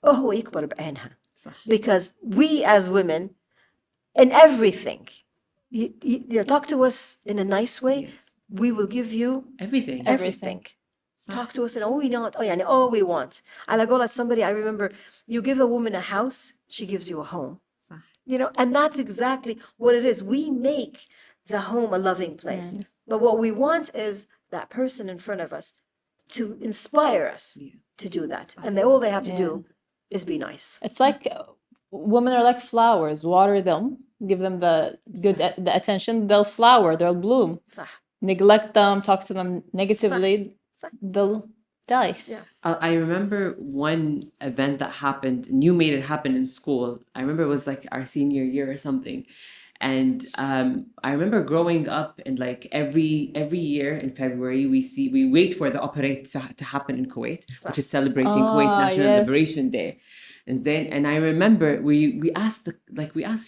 هو يكبر بعينها. صح. Because we as women, in everything, you talk to us in a nice way, Yes. we will give you Everything. everything. Talk to us and all we want. على قولة somebody, I remember, you give a woman a house, she gives you a home. صح. And that's exactly what it is. We make the home a loving place. But what we want is that person in front of us to inspire us to do that. And all they have to do is be nice. It's like women are like flowers. Water them, give them the good the attention, they'll flower, they'll bloom. صح. Neglect them, talk to them negatively, صح. they'll die. Yeah. I remember one event that happened, and you made it happen in school. I remember it was like our senior year or something. And I remember growing up, and like every year in February, we wait for the operate to happen in Kuwait, which is celebrating Kuwait National yes. Liberation Day. And I remember we asked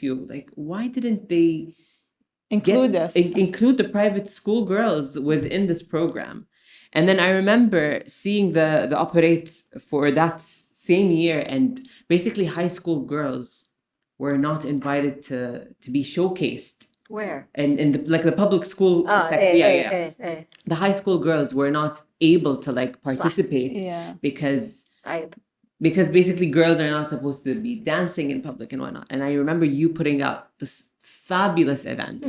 you, like, why didn't they Include us. include the private school girls within this program? And then I remember seeing the operate for that same year, and basically high school girls were not invited to be showcased. Where? And in the public school sector, the high school girls were not able to like participate Yeah. because basically girls are not supposed to be dancing in public and whatnot. And I remember you putting out this fabulous event.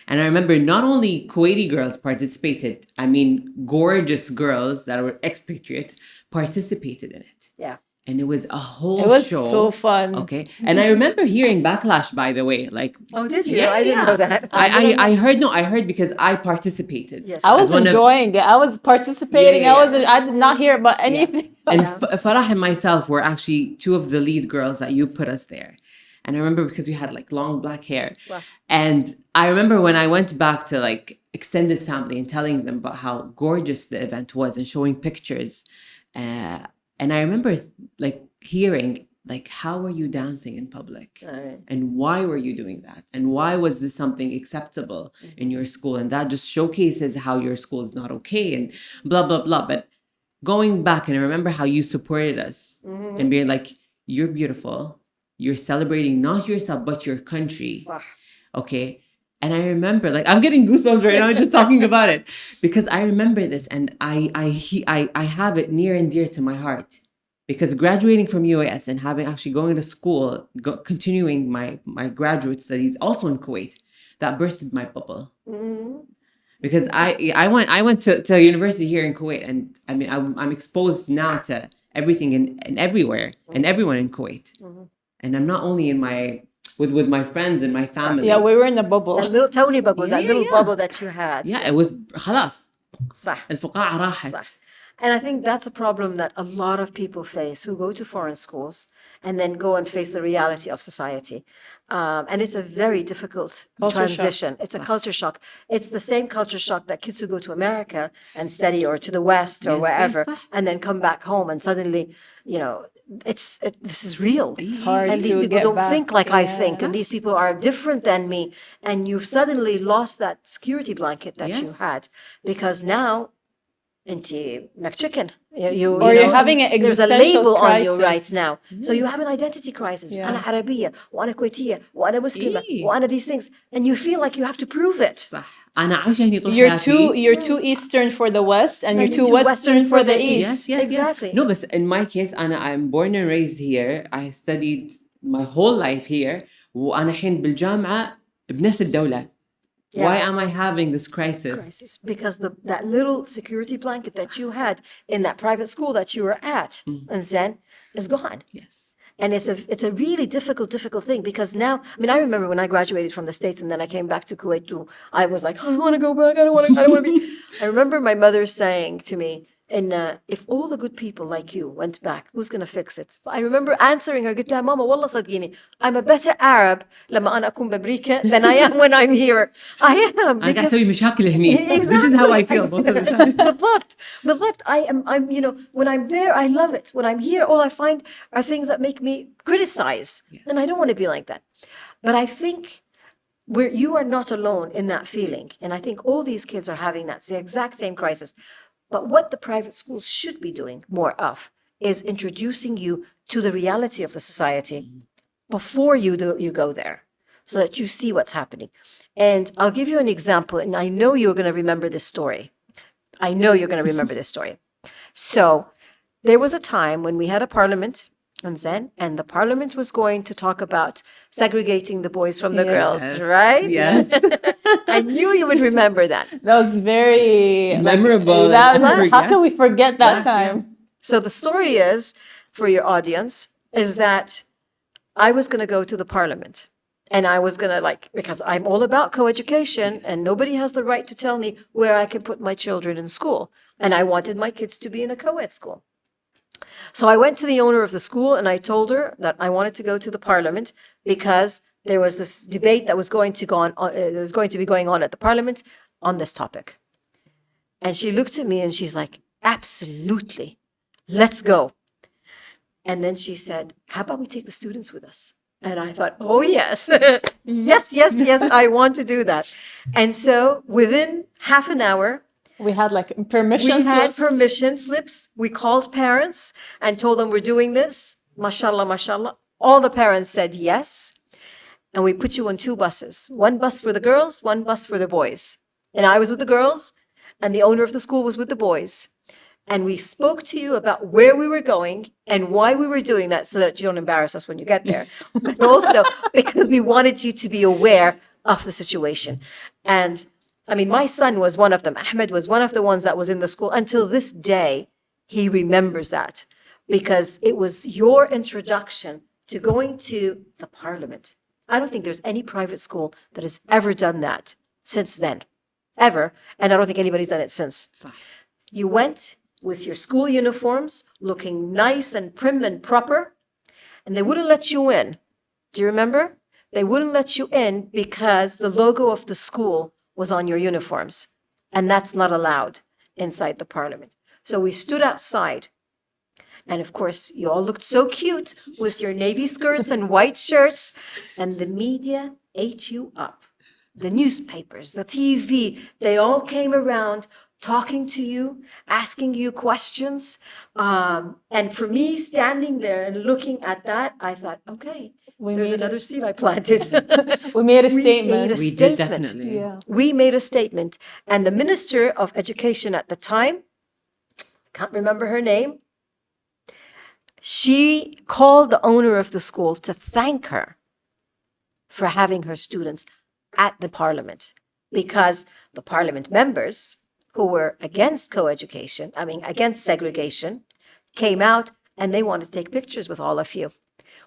And I remember not only Kuwaiti girls participated, I mean gorgeous girls that were expatriates participated in it. Yeah. And it was a whole It was show. so fun. Okay. And I remember hearing backlash, by the way. Like, Oh, did you? Yeah, I didn't yeah. know that. I heard because I participated. Yes. I was As one of- enjoying it. I was participating. Yeah, yeah, I did not hear about anything. And Farah and myself were actually two of the lead girls that you put us there. And I remember because we had like long black hair. Wow. And I remember when I went back to like extended family and telling them about how gorgeous the event was and showing pictures. And I remember like hearing like, how were you dancing in public? Right. And why were you doing that? And why was this something acceptable in your school? And that just showcases how your school is not okay and blah, blah, blah. But going back, and I remember how you supported us and being like, you're beautiful. You're celebrating not yourself, but your country. صح. Okay. And I remember, like, I'm getting goosebumps right now just talking about it, because I remember this, and I have it near and dear to my heart, because graduating from UAS and actually going to school, continuing my graduate studies also in Kuwait, that bursted my bubble. Because I went to university here in Kuwait, and I mean I'm exposed now to everything and everywhere and everyone in Kuwait, and I'm not only in my with my friends and my family. Yeah, we were in a bubble. That little Tony bubble, that Yeah, little yeah. bubble that you had. Yeah, it was خلاص صح. الفقاعة راحت. صح. And I think that's a problem that a lot of people face who go to foreign schools and then go and face the reality of society. And it's a very difficult Culture transition. It's a culture shock. It's the same culture shock that kids who go to America and study, or to the West or Yes, wherever, yes. and then come back home and suddenly, this is real. It's hard And these to people get don't back. think like I Yeah. think, and these people are different than me. And you've suddenly lost that security blanket that you Yes. had, because now انت McChicken. Or you're having an there's a existential label on you crisis. right now. So you have an identity crisis. أنا عربية وأنا كويتية وأنا مسلمة وأنا these things, and you feel like you have to prove it. صح. أنا عايشة هني طول You're حياتي. too Eastern for the West, and you're And too Western for the East. Yes, Exactly. No, but in my case, I'm born and raised here. I studied my whole life here. وأنا الحين بالجامعة بنفس الدولة. Why am I having this crisis? Because that little security blanket that you had in that private school that you were at, and Zen, is gone. Yes. And it's a really difficult thing, because now, I mean, I remember when I graduated from the States and then I came back to Kuwait too, I was like, I want to go back. I don't want to be. I remember my mother saying to me, And if all the good people like you went back, who's going to fix it? I remember answering her, قلت لها ماما والله صدقيني, I'm a better Arab لما أنا أكون بأمريكا than I am when I'm here. I am. أنا قاعد Because أسوي مشاكل هني. This is how I feel most of the time. بالضبط. I'm, when I'm there, I love it. When I'm here, all I find are things that make me criticize. And I don't want to be like that. But I think you are not alone in that feeling. And I think all these kids are having that, the exact same crisis. But what the private schools should be doing more of is introducing you to the reality of the society before you go there, so that you see what's happening. And I'll give you an example, and I know you're going to remember this story. I know you're going to remember this story. So there was a time when we had a parliament, and the parliament was going to talk about segregating the boys from the girls, right? Yes. I knew you would remember that. That was very Memorable. How can we forget that Exactly. time? So the story is, for your audience, is that I was going to go to the parliament. And I was going to because I'm all about coeducation, and nobody has the right to tell me where I can put my children in school. And I wanted my kids to be in a co-ed school. So I went to the owner of the school and I told her that I wanted to go to the parliament because there was this debate that was going to be going on at the parliament on this topic. And she looked at me and she's like, absolutely, let's go. And then she said, how about we take the students with us? And I thought, oh, yes, yes, I want to do that. And so within half an hour, We had permission we had slips. permission slips. We called parents and told them we're doing this. Mashallah, mashallah. All the parents said yes. And we put you on 2 buses. One bus for the girls, one bus for the boys. And I was with the girls, and the owner of the school was with the boys. And we spoke to you about where we were going and why we were doing that, so that you don't embarrass us when you get there. But also because we wanted you to be aware of the situation. And I mean, my son was one of them. Ahmed was one of the ones that was in the school. Until this day, he remembers that, because it was your introduction to going to the parliament. I don't think there's any private school that has ever done that since then, ever. And I don't think anybody's done it since. You went with your school uniforms, looking nice and prim and proper, and they wouldn't let you in. Do you remember? They wouldn't let you in because the logo of the school was on your uniforms, and that's not allowed inside the parliament. So we stood outside, and of course, you all looked so cute with your navy skirts and white shirts, and the media ate you up. The newspapers, the TV, they all came around talking to you, asking you questions. And for me, standing there and looking at that, I thought, okay, there's another seed I planted. We made a statement. We did definitely. Yeah. We made a statement. And the Minister of Education at the time, can't remember her name, she called the owner of the school to thank her for having her students at the parliament, because the parliament members who were against coeducation, against segregation, came out and they wanted to take pictures with all of you,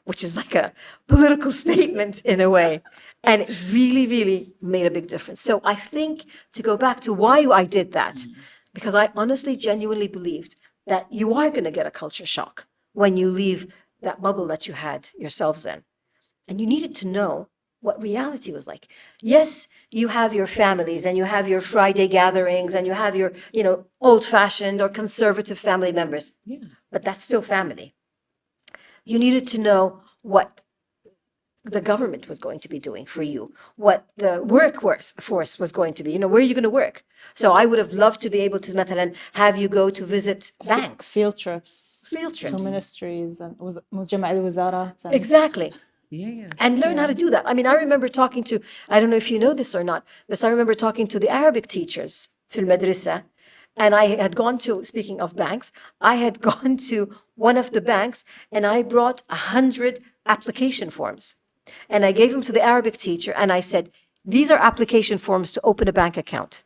which is like a political statement in a way. And it really, really made a big difference. So I think, to go back to why I did that, because I honestly, genuinely believed that you are going to get a culture shock when you leave that bubble that you had yourselves in. And you needed to know what reality was like. Yes, you have your families and you have your Friday gatherings and you have your, old-fashioned or conservative family members. Yeah. But that's still family. You needed to know what the government was going to be doing for you, what the workforce was going to be, where are you going to work? So I would have loved to be able to, مثلا, have you go to visit banks. Field trips. To ministries and مجمع الوزارات. Exactly. Yeah. And learn how to do that. I remember talking to, I don't know if you know this or not, but I remember talking to the Arabic teachers في المدرسة. And I had gone to, speaking of banks, I had gone to one of the banks and I brought 100 application forms. And I gave them to the Arabic teacher and I said, these are application forms to open a bank account.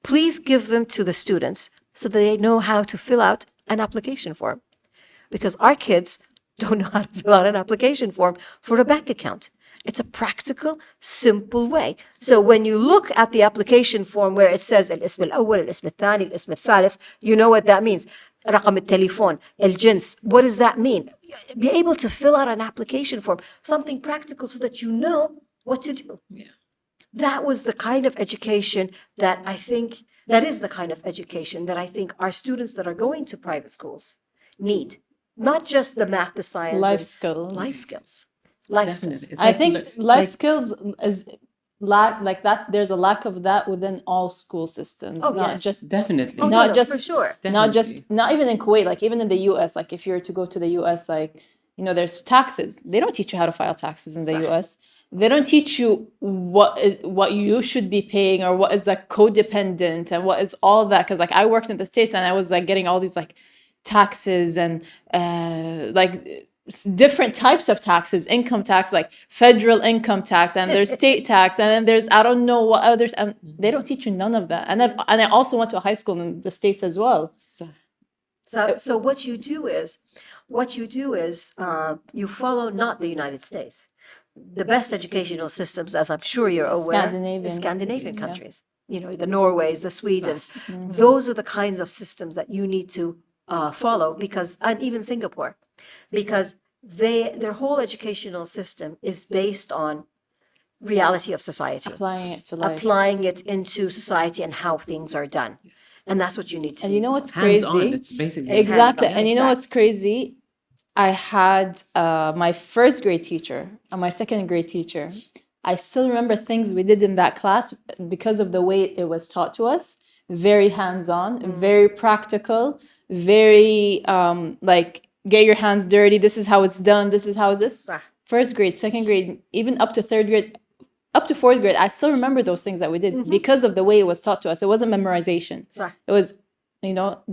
Please give them to the students so that they know how to fill out an application form. Because our kids don't know how to fill out an application form for a bank account. It's a practical, simple way. So when you look at the application form where it says الاسم الأول, الاسم الثاني, الاسم الثالث, you know what that means. رقم التليفون, الجنس. What does that mean? Be able to fill out an application form, something practical so that you know what to do. Yeah. That was the kind of education that I think, that is the kind of education that I think our students that are going to private schools need. Not just the math, the science. Life and skills. Life skills. Life Definitely. skills. It's I like think it's life like- skills is lack like that. There's a lack of that within all school systems, Oh, not yes. just Definitely. Oh, not no, just- for sure. not just Definitely. not even in Kuwait, like even in the US, like if you're to go to the US, like there's taxes. They don't teach you how to file taxes in the صح. US. They don't teach you what you should be paying or what is like codependent and what is all that. Because like I worked in the States and I was like getting all these like taxes and different types of taxes, income tax, like federal income tax, and there's state tax, and then there's I don't know what others, and they don't teach you none of that. And I also went to a high school in the States as well. So what you do is you follow not the United States. The best educational systems, as I'm sure you're aware, Scandinavian. is Scandinavian Yeah. countries. The Norways, the Swedens. Those are the kinds of systems that you need to follow and even Singapore, because their whole educational system is based on reality of society, Applying it to life. applying it into society and how things are done. And that's what you need to And do. you know what's Hands on. crazy? It's basically It's Exactly. hands-on, And you know exactly. what's crazy? I had my first grade teacher and my second grade teacher. I still remember things we did in that class because of the way it was taught to us. Very hands-on, very practical, very like get your hands dirty. This is how it's done. This is how it's this. صح. First grade, second grade, even up to third grade, up to fourth grade, I still remember those things that we did because of the way it was taught to us. It wasn't memorization. صح. It was,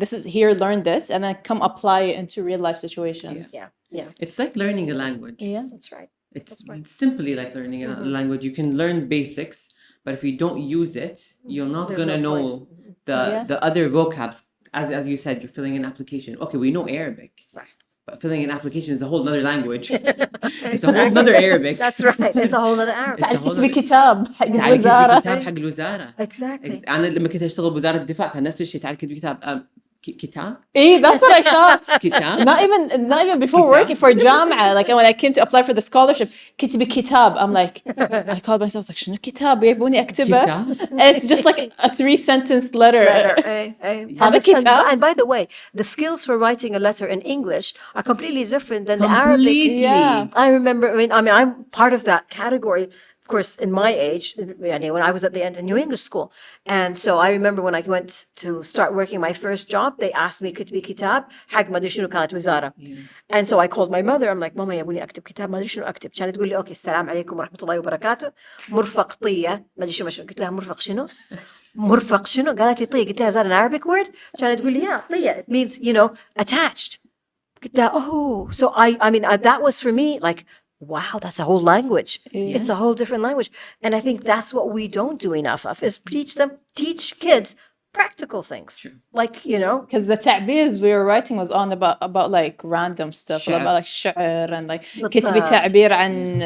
this is here, learn this, and then come apply it into real life situations. Yeah, It's like learning a language. Yeah. that's right. It's simply like learning a language. You can learn basics, but if you don't use it, you're not There's gonna no know point. the other vocabs. As you said, you're filling an application. Okay, we know Arabic, صح. but filling an application is a whole nother language. It's a whole nother Arabic. That's right. It's a whole other Arabic. It's a whole تكتبي other- كتاب حق تعالي كتبي الوزارة. كتاب حق الوزارة. Exactly. أنا لما كنت أشتغل بوزارة الدفاع كان نفس الشيء. تعالي كتبي كتاب كتاب That's what I thought. كتاب. Not even before working for جامعة. Like when I came to apply for the scholarship, كتبي كتاب. I'm like, I called myself like, شنو كتاب يبوني أكتبه? كتاب. And it's just like a 3-sentence letter. And, kitab. and by the way, the skills for writing a letter in English are completely different than the Arabic. Completely. Yeah. I remember, I'm part of that category, of course, in my age, when I was at the end of New English school. And so I remember when I went to start working my first job, they asked me كتبي كتاب حق ما أدري شنو كانت وزارة. And so I called my mother. I'm like, ماما يبوني أكتب كتاب ما أدري شنو أكتب. كانت تقول لي أوكي السلام عليكم ورحمة الله وبركاته. مرفق طية ما أدري شنو قلت لها مرفق شنو؟ مرفق شنو؟ قالت لي طية. قلت لها is that an Arabic word؟ كانت تقول لي yeah طية. It means attached. قلت لها oh. So I mean that was for me like, wow, that's a whole language. It's a whole different language. And I think that's what we don't do enough of is teach kids practical things. Sure. Like, Because the ta'beers we were writing was on about like random stuff, شعر. about like شعر and like بالضبط. كتبي تعبير عن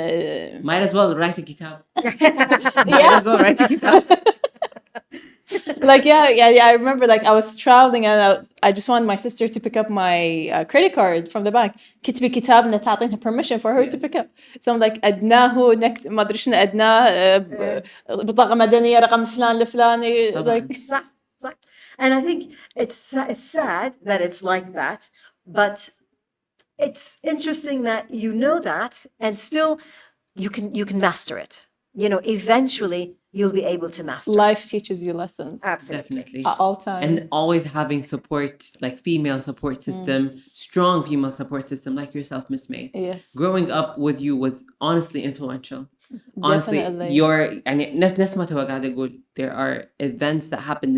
Might as well write a kitab. Might Yeah. as well write a kitab. like yeah I remember like I was traveling and I just wanted my sister to pick up my credit card from the bank. كتبي كتاب إنها تعطينها permission for her to pick up. So I'm like أدناه ما أدري شنو أدناه بطاقة مدنية رقم فلان لفلاني like صح. And I think it's sad that it's like that, but it's interesting that you know that and still you can master it. Eventually you'll be able to master it. life teaches you lessons Absolutely. Definitely. at all times. And always having support, like female support system, strong female support system like yourself, Miss May. Yes. Growing up with you was honestly influential. Honestly, Definitely. نفس ما توقعت أقول, there are events that happened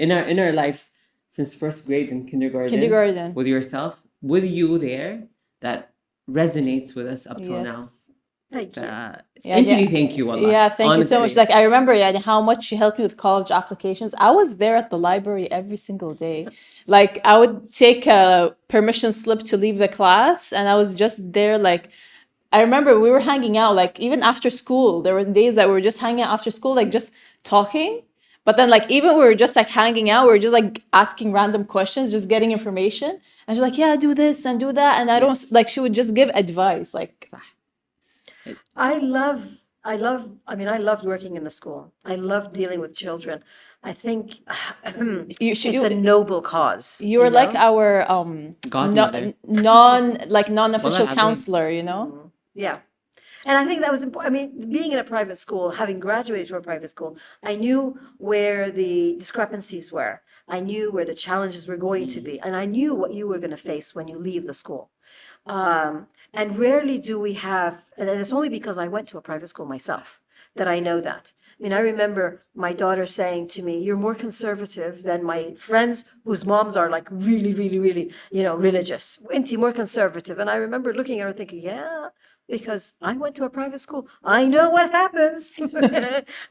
in our lives since first grade and kindergarten with yourself, with you there, that resonates with us up till now. Thank you. Intially, thank you, Allah. Yeah, thank you so much. Honestly. Like I remember how much she helped me with college applications. I was there at the library every single day. Like I would take a permission slip to leave the class and I was just there like I remember we were hanging out, like even after school. There were days that we were just hanging out after school, like just talking. But then, like, even we were just like hanging out, we were just like asking random questions, just getting information. And she's like, yeah, do this and do that. And I don't like, she would just give advice. Like, I loved working in the school. I loved dealing with children. I think it's a noble cause. you were like our Godmother. non-official Wallah, counselor, you know? Yeah. And I think that was important. I mean, being in a private school, having graduated from a private school, I knew where the discrepancies were. I knew where the challenges were going to be. And I knew what you were going to face when you leave the school. And rarely do we have, and it's only because I went to a private school myself that I know that. I mean, I remember my daughter saying to me, you're more conservative than my friends whose moms are like really, really, really, religious. Inti, more conservative. And I remember looking at her thinking, yeah, because I went to a private school. I know what happens.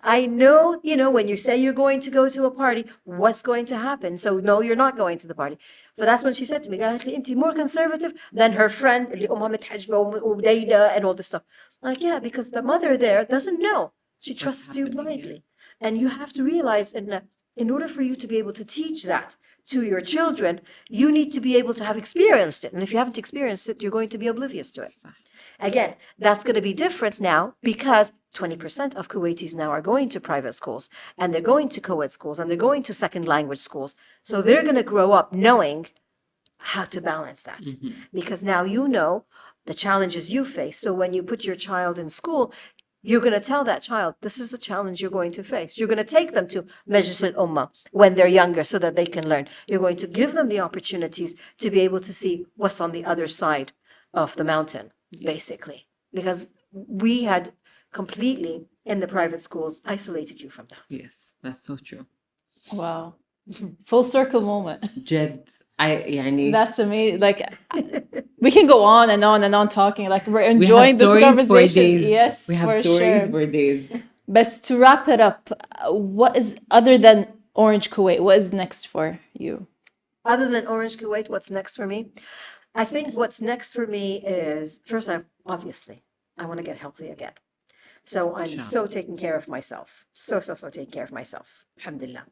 I know, when you say you're going to go to a party, what's going to happen. So no, you're not going to the party. But that's when she said to me, قالت لي, "Inti more conservative than her friend اللي أمها متحجبة ومدينة and all this stuff." Like, yeah, because the mother there doesn't know. She trusts you blindly. And you have to realize in order for you to be able to teach that to your children, you need to be able to have experienced it. And if you haven't experienced it, you're going to be oblivious to it. Again, that's going to be different now because 20% of Kuwaitis now are going to private schools and they're going to co-ed schools and they're going to second language schools. So they're going to grow up knowing how to balance that because now you know the challenges you face. So when you put your child in school, you're going to tell that child, this is the challenge you're going to face. You're going to take them to Majlis al-Ummah when they're younger so that they can learn. You're going to give them the opportunities to be able to see what's on the other side of the mountain, basically. Because we had completely, in the private schools, isolated you from that. Yes, that's so true. Wow. Full circle moment. Jed, That's amazing. Like, we can go on and on and on talking. Like, we're enjoying this stories for conversation. days. Yes, we have for stories sure. for days. But to wrap it up, what is, other than Orange Kuwait, what is next for you? Other than Orange Kuwait, what's next for me? I think what's next for me is, first, obviously, I want to get healthy again. So I'm so taking care of myself. So taking care of myself. Alhamdulillah.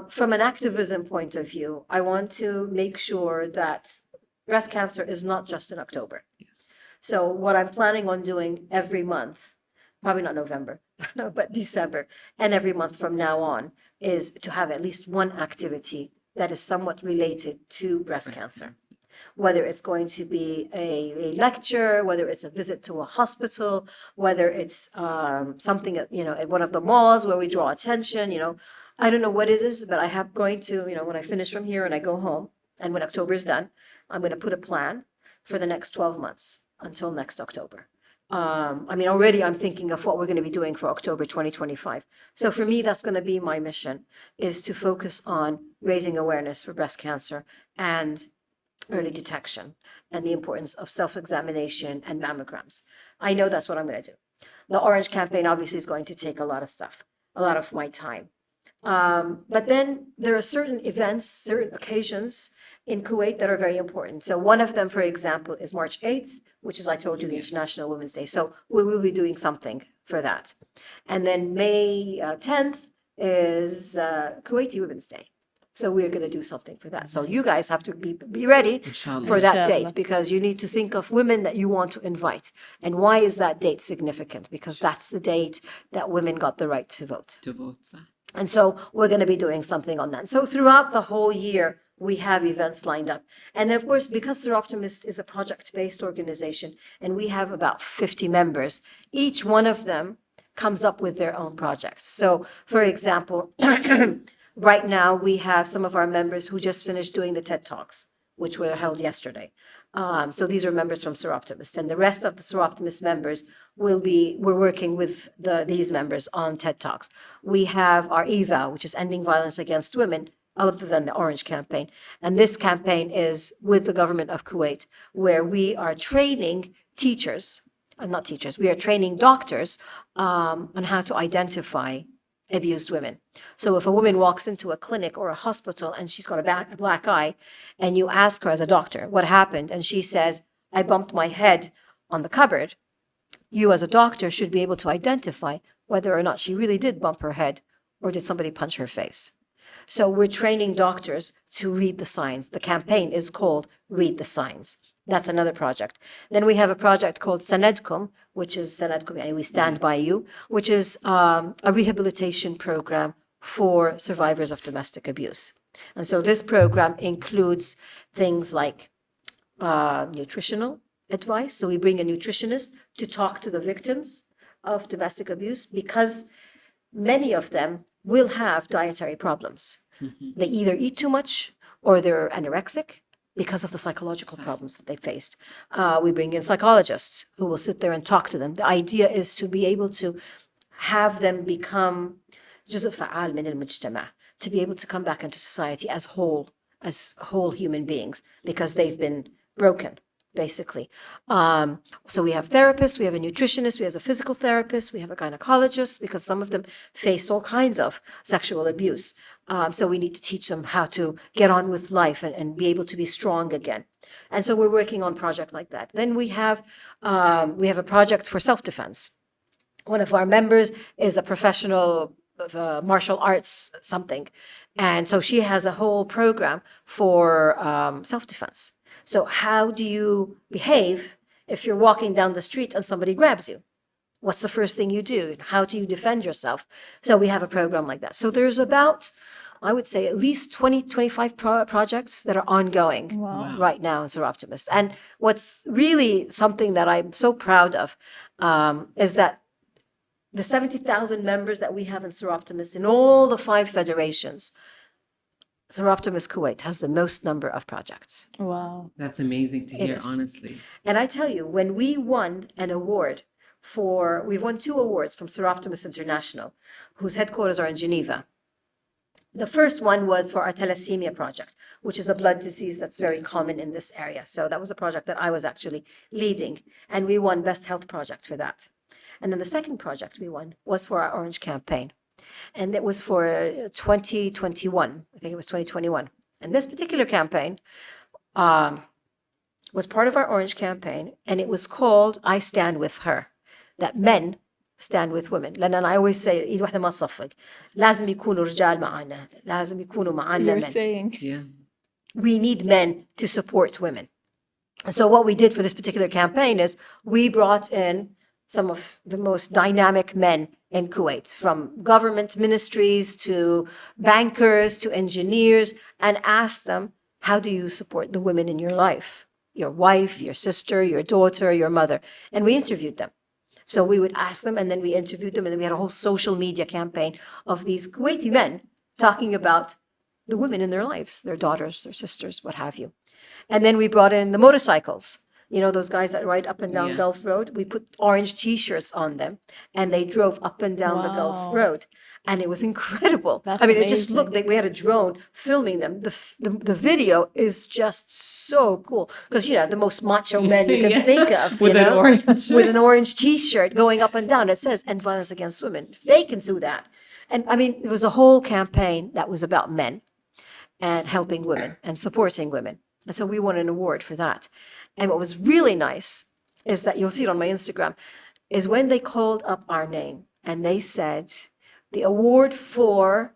From an activism point of view, I want to make sure that breast cancer is not just in October. Yes. So what I'm planning on doing every month, probably not November, but December, and every month from now on, is to have at least one activity that is somewhat related to breast cancer. Whether it's going to be a lecture, whether it's a visit to a hospital, whether it's something at one of the malls where we draw attention, I don't know what it is, but I have going to, when I finish from here and I go home, and when October is done, I'm going to put a plan for the next 12 months until next October. Already I'm thinking of what we're going to be doing for October 2025. So for me, that's going to be my mission, is to focus on raising awareness for breast cancer and early detection and the importance of self-examination and mammograms. I know that's what I'm going to do. The Orange campaign obviously is going to take a lot of stuff, a lot of my time. But then there are certain events, certain occasions in Kuwait that are very important. So one of them, for example, is March 8th, which is, I told you, the International Women's Day. So we will be doing something for that. And then May 10th is Kuwaiti Women's Day. So we're going to do something for that. So you guys have to be ready for that date, because you need to think of women that you want to invite. And why is that date significant? Because that's the date that women got the right to vote. And so we're going to be doing something on that. So throughout the whole year, we have events lined up. And then, of course, because SOROPTIMIST is a project-based organization, and we have about 50 members, each one of them comes up with their own projects. So, for example, right now we have some of our members who just finished doing the TED Talks, which were held yesterday. So these are members from SOROPTIMIST, and the rest of the SOROPTIMIST members we're working with these members on TED Talks. We have our EVA, which is Ending Violence Against Women, other than the Orange campaign. And this campaign is with the government of Kuwait, where we are training we are training doctors on how to identify abused women. So if a woman walks into a clinic or a hospital and she's got a black eye, and you ask her as a doctor, what happened? And she says, I bumped my head on the cupboard, you as a doctor should be able to identify whether or not she really did bump her head or did somebody punch her face. So we're training doctors to read the signs. The campaign is called Read the Signs. That's another project. Then we have a project called Sanedkum, which is Sanedkum, yani we stand by you, which is a rehabilitation program for survivors of domestic abuse. And so this program includes things like nutritional advice. So we bring a nutritionist to talk to the victims of domestic abuse because many of them will have dietary problems. They either eat too much or they're anorexic because of the psychological problems that they faced. We bring in psychologists who will sit there and talk to them. The idea is to be able to have them become جزء فعال من المجتمع, to be able to come back into society as whole human beings because they've been broken, basically. So we have therapists, we have a nutritionist, we have a physical therapist, we have a gynecologist, because some of them face all kinds of sexual abuse. So we need to teach them how to get on with life and be able to be strong again. And so we're working on a project like that. Then we have a project for self-defense. One of our members is a professional of martial arts something. And so she has a whole program for self-defense. So how do you behave if you're walking down the street and somebody grabs you? What's the first thing you do? How do you defend yourself? So we have a program like that. So there's about, I would say, at least 20, 25 projects that are ongoing right now in SOROPTIMIST. And what's really something that I'm so proud of is that the 70,000 members that we have in SOROPTIMIST in all the 5 federations, SOROPTIMIST Kuwait has the most number of projects. Wow. That's amazing to hear, honestly. And I tell you, when we won an award we've won 2 awards from SOROPTIMIST International, whose headquarters are in Geneva. The first one was for our thalassemia project, which is a blood disease that's very common in this area. So that was a project that I was actually leading, and we won Best Health Project for that. And then the second project we won was for our Orange campaign. And it was for 2021. I think it was 2021. And this particular campaign was part of our Orange campaign, and it was called I Stand With Her, that men stand with women. لأن I always say إيد واحدة ما تصفق. لازم يكونوا رجال معنا. لازم يكونوا معنا You're men. saying. Yeah. We need men to support women. And so what we did for this particular campaign is we brought in some of the most dynamic men in Kuwait, from government ministries to bankers to engineers, and asked them, how do you support the women in your life? Your wife, your sister, your daughter, your mother. And we interviewed them. So we would ask them, and then we interviewed them, and then we had a whole social media campaign of these Kuwaiti men talking about the women in their lives, their daughters, their sisters, what have you. And then we brought in the motorcycles. You know, those guys that ride up and down Gulf Road? We put orange T-shirts on them, and they drove up and down the Gulf Road. And it was incredible. That's I mean, it just amazing. looked like we had a drone filming them. The video is just so cool. Because, you know, the most macho men you can Yeah. think of, With you an know, orange. with an orange T-shirt going up and down. It says, end violence against women. If they can do that. And I mean, it was a whole campaign that was about men and helping women and supporting women. And so we won an award for that. And what was really nice is that you'll see it on my Instagram, is when they called up our name and they said, the award for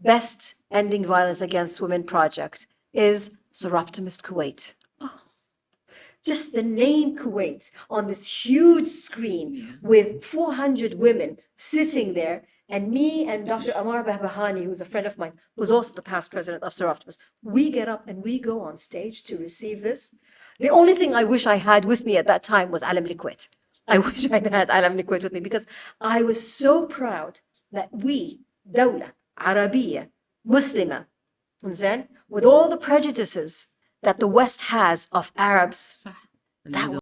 Best Ending Violence Against Women project is SOROPTIMIST Kuwait. Oh, just the name Kuwait on this huge screen with 400 women sitting there. And me and Dr. Amar Bahbahani, who's a friend of mine, who's also the past president of SOROPTIMIST, we get up and we go on stage to receive this. The only thing I wish I had with me at that time was Alam Liquid. I wish I had Alam Liquid with me because I was so proud that we, Dawla, Arabiya, Muslima, with all the prejudices that the West has of Arabs, that